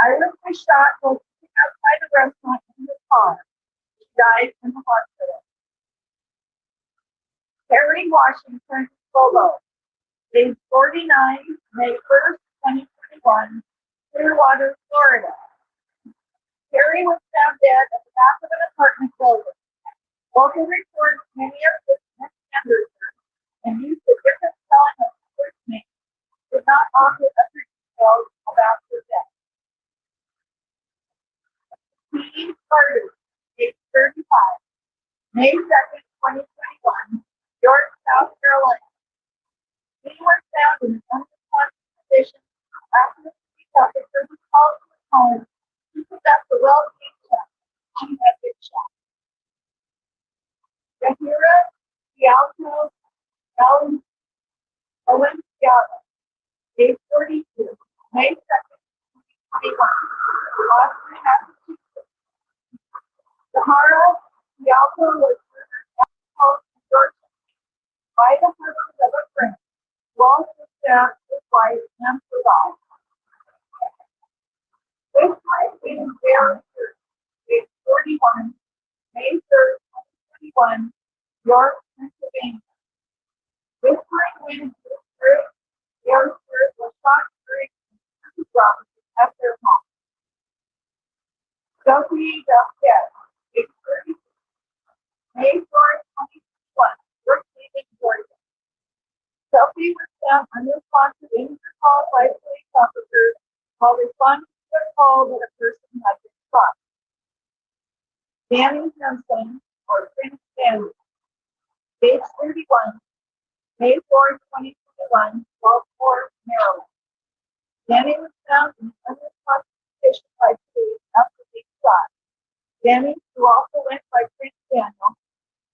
Speaker 12: Iris was shot while sitting outside the restaurant in the car. She died in the hospital. Terry Washington Solo, age 49, May 1st, 2021, Clearwater, Florida. Terry was found dead at the back of an apartment building. Local reports many of the misgenders and used a different spelling of the first name did not offer other details about her death. Steve Carter, age 35, May 2nd, 2021, York, South Carolina. He was found in an unresponsive position after the police officer was called to his home to conduct a well-being check. He had been shot. Yahira Dialto Owen Diallo, age 42, May 2nd, 2021, Boston, Massachusetts. Sahara Dialto was murdered at the home in Georgia by the husband of a friend, who also stabbed his wife and survived. This might be very true. Age 41, May 3rd, 2021, York, Pennsylvania. This might win his first youngster was shot during the robbery at their home. Zoey Martinez, age 32, May 4th, 2021, Brookhaven, Georgia. Sophie was found unresponsive in her call by police officers while responding to a call that a person had been shot. Danny Simpson, or Prince Danny, age 31, May 4th, 2021, Baltimore, Maryland. Danny was found in unresponsive condition by police after being shot. Danny, who also went by Prince Daniel,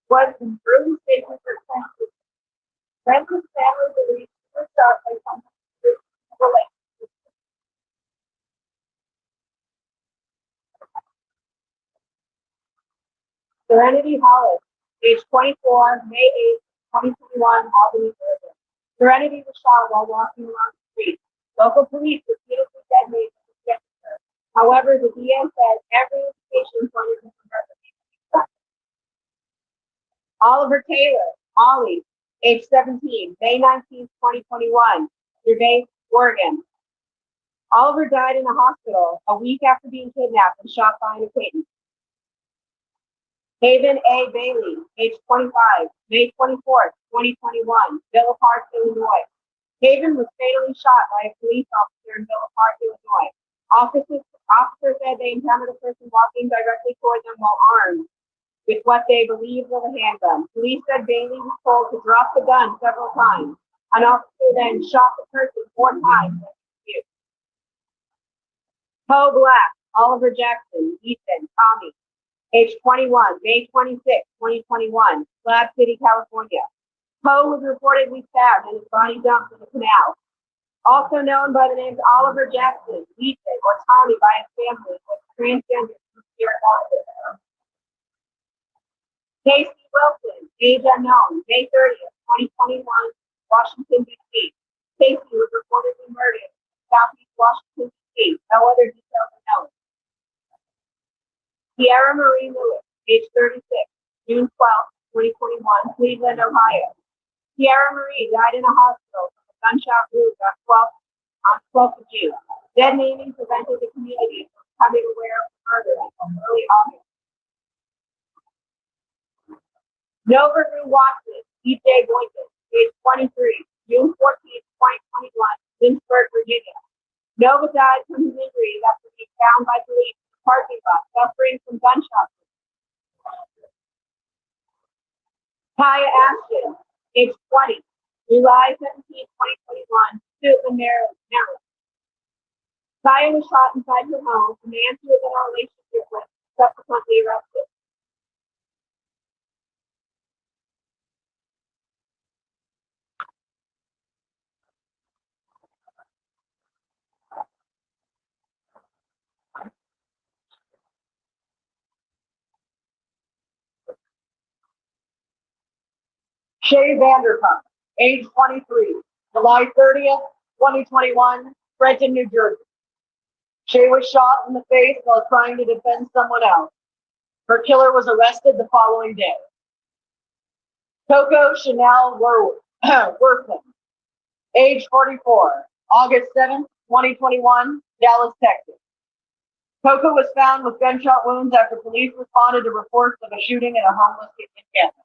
Speaker 12: was in early stages of transition. Francis family believes he was shot by someone related. Serenity Hollis, age 24, May 8th, 2021, Albany, Georgia. Serenity was shot while walking along the street. Local police repeatedly detonated the signature. However, the DA said every indication pointed to her. Oliver Taylor, Ollie, age 17, May 19, 2021, Gervais, Oregon. Oliver died in a hospital a week after being kidnapped and shot by an acquaintance. Haven A. Bailey, age 25, May 24th, 2021, Villa Park, Illinois. Haven was fatally shot by a police officer in Villa Park, Illinois. Officers said they encountered a person walking directly toward them while armed with what they believed was a handgun. Police said Bailey was told to drop the gun several times. An officer then shot the person 4 times. Poe Black, Oliver Jackson, Ethan, Tommy, age 21, May 26, 2021, Slab City, California. Poe was reportedly stabbed and his body dumped in the canal. Also known by the names Oliver Jackson, Ethan, or Tommy by his family, was transgender from Spirit Office. Casey Wilson, age unknown, May 30th, 2021, Washington, D.C. Casey was reportedly murdered in Southeast Washington, D.C. No other details are known. Kiara Marie Lewis, age 36, June 12th, 2021, Cleveland, Ohio. Kiara Marie died in a hospital from a gunshot wound on 12th of June. Dead naming prevented the community from becoming aware of the murder until early August. Nova Rue Watson, DJ Boynton, age 23, June 14th, 2021, Lynchburg, Virginia. Nova died from his injuries after being found by police in the parking lot, suffering from gunshot wounds. Kaya Ashton, age 20, July 17, 2021, Suitland, Maryland. Kaya was shot inside her home. The man she was in a relationship with subsequently arrested. Shay Vanderpump, age 23, July 30th, 2021, Trenton, New Jersey. Shay was shot in the face while trying to defend someone else. Her killer was arrested the following day. Coco Chanel Wortham, age 44, August 7th, 2021, Dallas, Texas. Coco was found with gunshot wounds after police responded to reports of a shooting at a homeless encampment.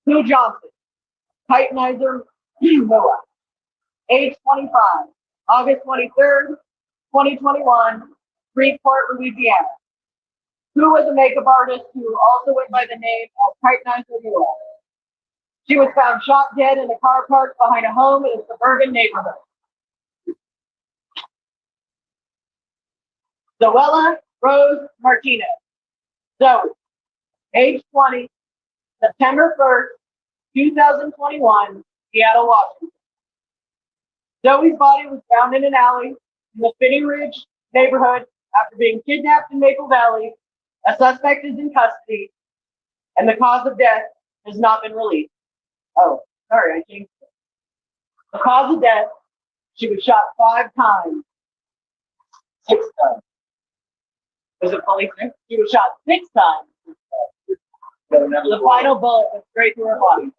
Speaker 12: Sue Johnson, Kaitlyn, Noah, age 25, August 23rd, 2021, Freeport, Louisiana. Sue was a makeup artist who also went by the name of Kaitlyn Noah. She was found shot dead in a car parked behind a home in a suburban neighborhood. Zoey Martinez, Zoey, age 20, September 1st, 2021, Seattle, Washington. Zoey's body was found in an alley in the Spinning Ridge neighborhood after being kidnapped in Maple Valley. A suspect is in custody, and the cause of death has not been released. Oh, sorry, I changed it. The cause of death, she was shot 5 times. 6 times. Was it police? She was shot 6 times. The final bullet went straight through her body.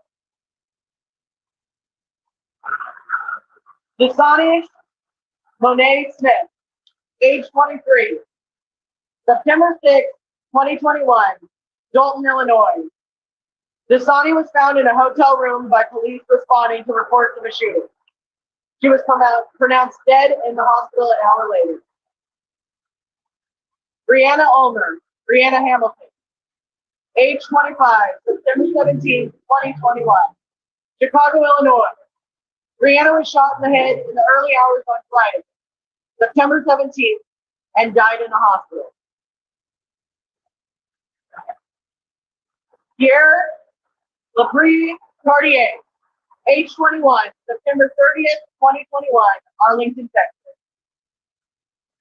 Speaker 12: Dasani Monet Smith, age 23, September 6, 2021, Dalton, Illinois. Dasani was found in a hotel room by police responding to reports of a shooting. She was pronounced dead in the hospital an hour later. Brianna Ulmer, Brianna Hamilton, age 25, September 17, 2021, Chicago, Illinois. Brianna was shot in the head in the early hours on Friday, September 17th, and died in a hospital. Pierre Laprie Cartier, age 21, September 30th, 2021, Arlington, Texas.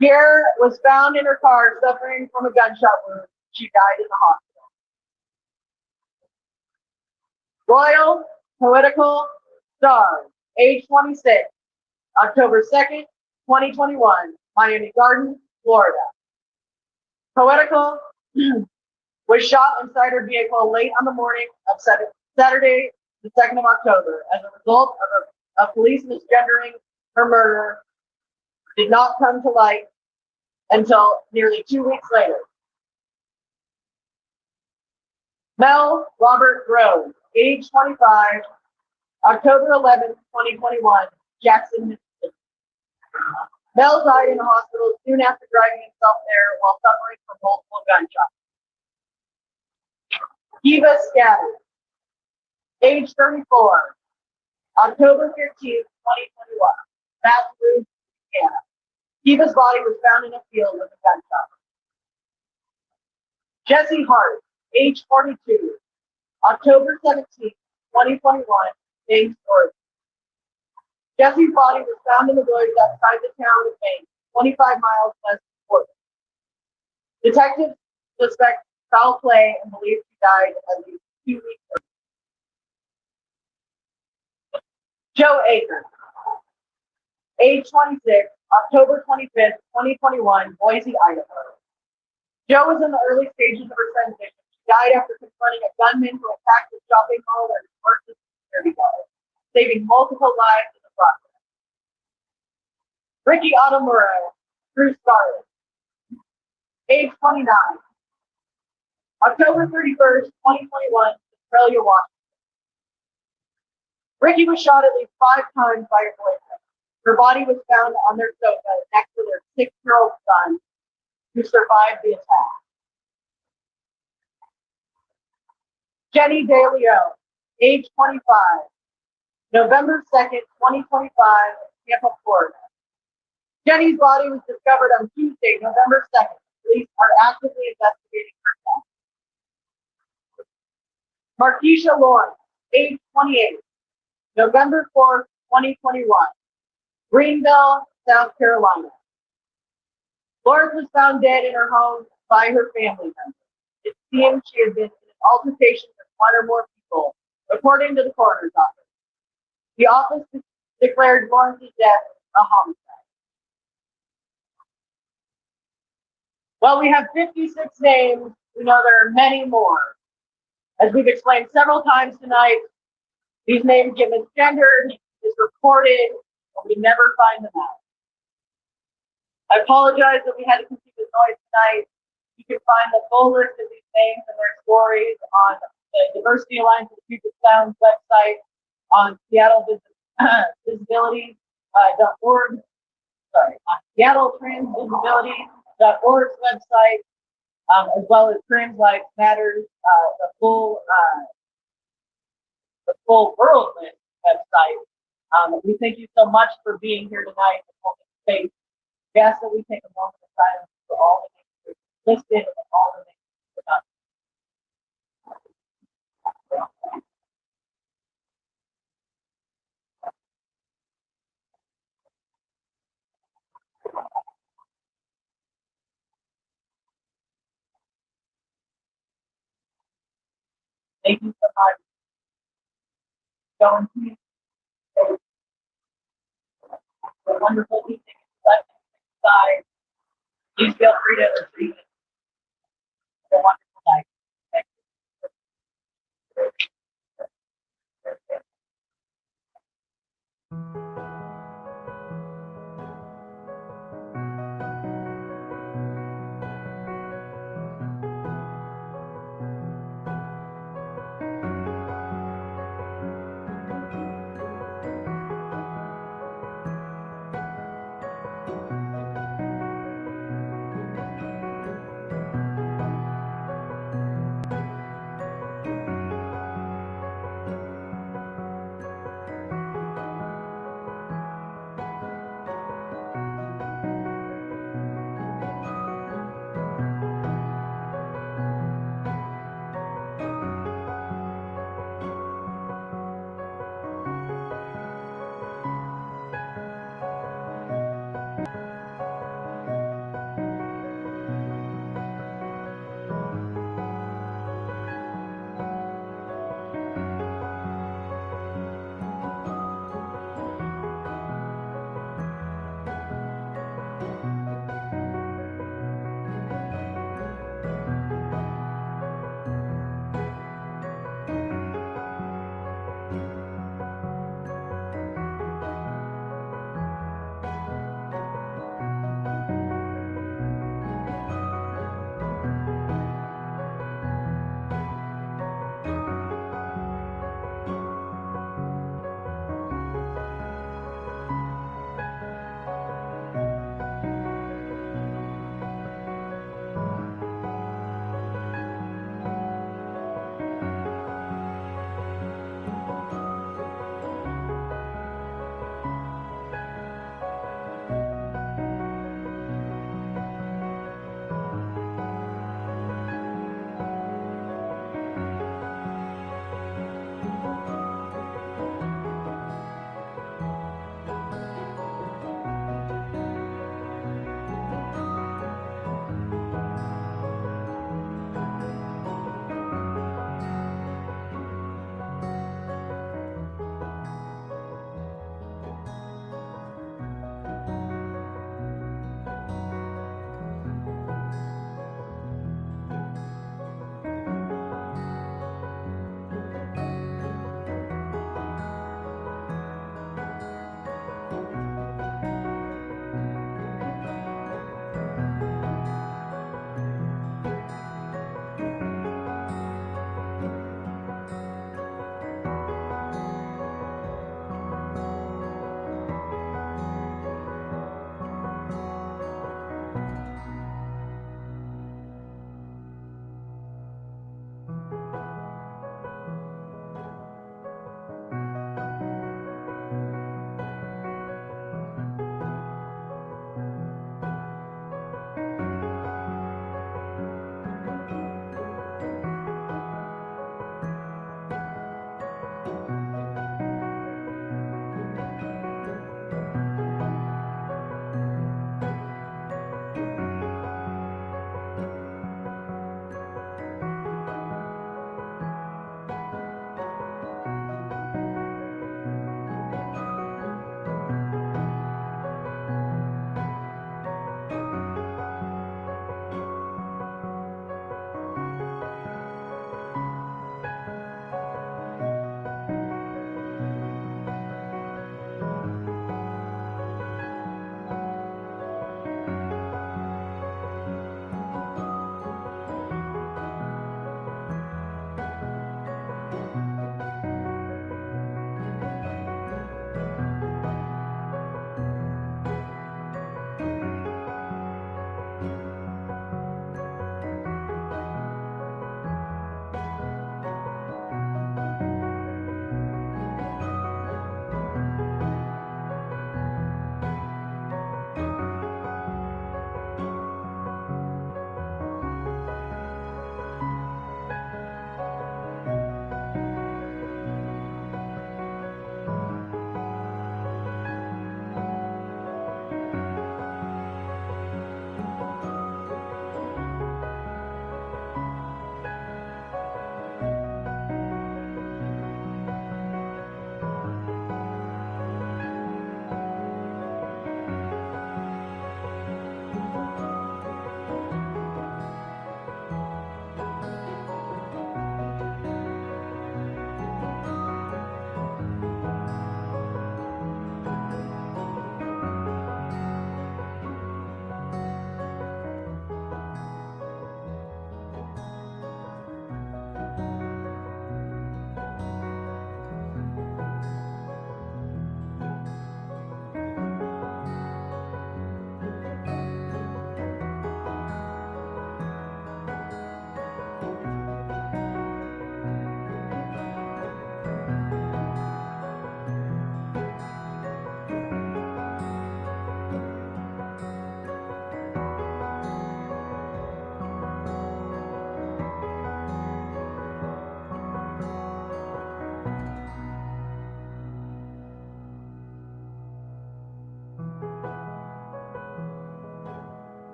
Speaker 12: Pierre was found in her car suffering from a gunshot wound. She died in the hospital. Royal Political Star, age 26,
Speaker 9: October 2nd, 2021, Miami Gardens, Florida. Poetical was shot inside her vehicle late on the morning of Saturday, the 2nd of October, as a result of police misgendering her murder did not come to light until nearly 2 weeks later. Mel Robert Grove, age 25, October 11th, 2021, Jackson, Mississippi. Mel died in a hospital soon after driving himself there while suffering from multiple gunshots. Kiva Scatter, age 34, October 15th, 2021, Baton Rouge, Louisiana. Kiva's body was found in a field with a gunshot. Jesse Hart, age 42, October 17th, 2021, James, Oregon. Jesse's body was found in the woods outside the town of Maine, 25 miles west of Portland. Detectives suspect foul play and believe he died at least 2 weeks earlier. Joe Akers, age 26, October 25th, 2021, Boise, Idaho. Joe was in the early stages of her transition. She died after confronting a gunman who attacked the shopping mall and worked as a security guard, saving multiple lives in the process. Ricky Otomuro, Drew Scarlett, age 29, October 31st, 2021, Australia, Washington. Ricky was shot at least 5 times by her boyfriend. Her body was found on their sofa next to their 6-year-old son, who survived the attack. Jenny De Leon, age 25, November 2nd, 2025, Tampa, Florida. Jenny's body was discovered on Tuesday, November 2nd. Police are actively investigating her death. Markeisha Lawrence, age 28, November 4th, 2021, Greenville, South Carolina. Lawrence was found dead in her home by her family members. It seems she had been in an altercation with one or more people, according to the coroner's office. The office declared Lawrence's death a homicide. While we have 56 names, we know there are many more. As we've explained several times tonight, these names get misgendered, misreported, and we never find them out. I apologize that we had to continue the noise tonight. You can find the full list of these names and their stories on the Diversity Alliance of the Puget Sound's website, on SeattleVisibility.org, on SeattleTransVisibility.org's website, as well as Trans Lives Matters, the full World List website. We thank you so much for being here tonight and holding space. We ask that we take a moment of silence for all the names that are listed and all the names that are not. Thank you so much. Going to a wonderful evening inside. Please feel free to retreat. Have a wonderful night. Thank you.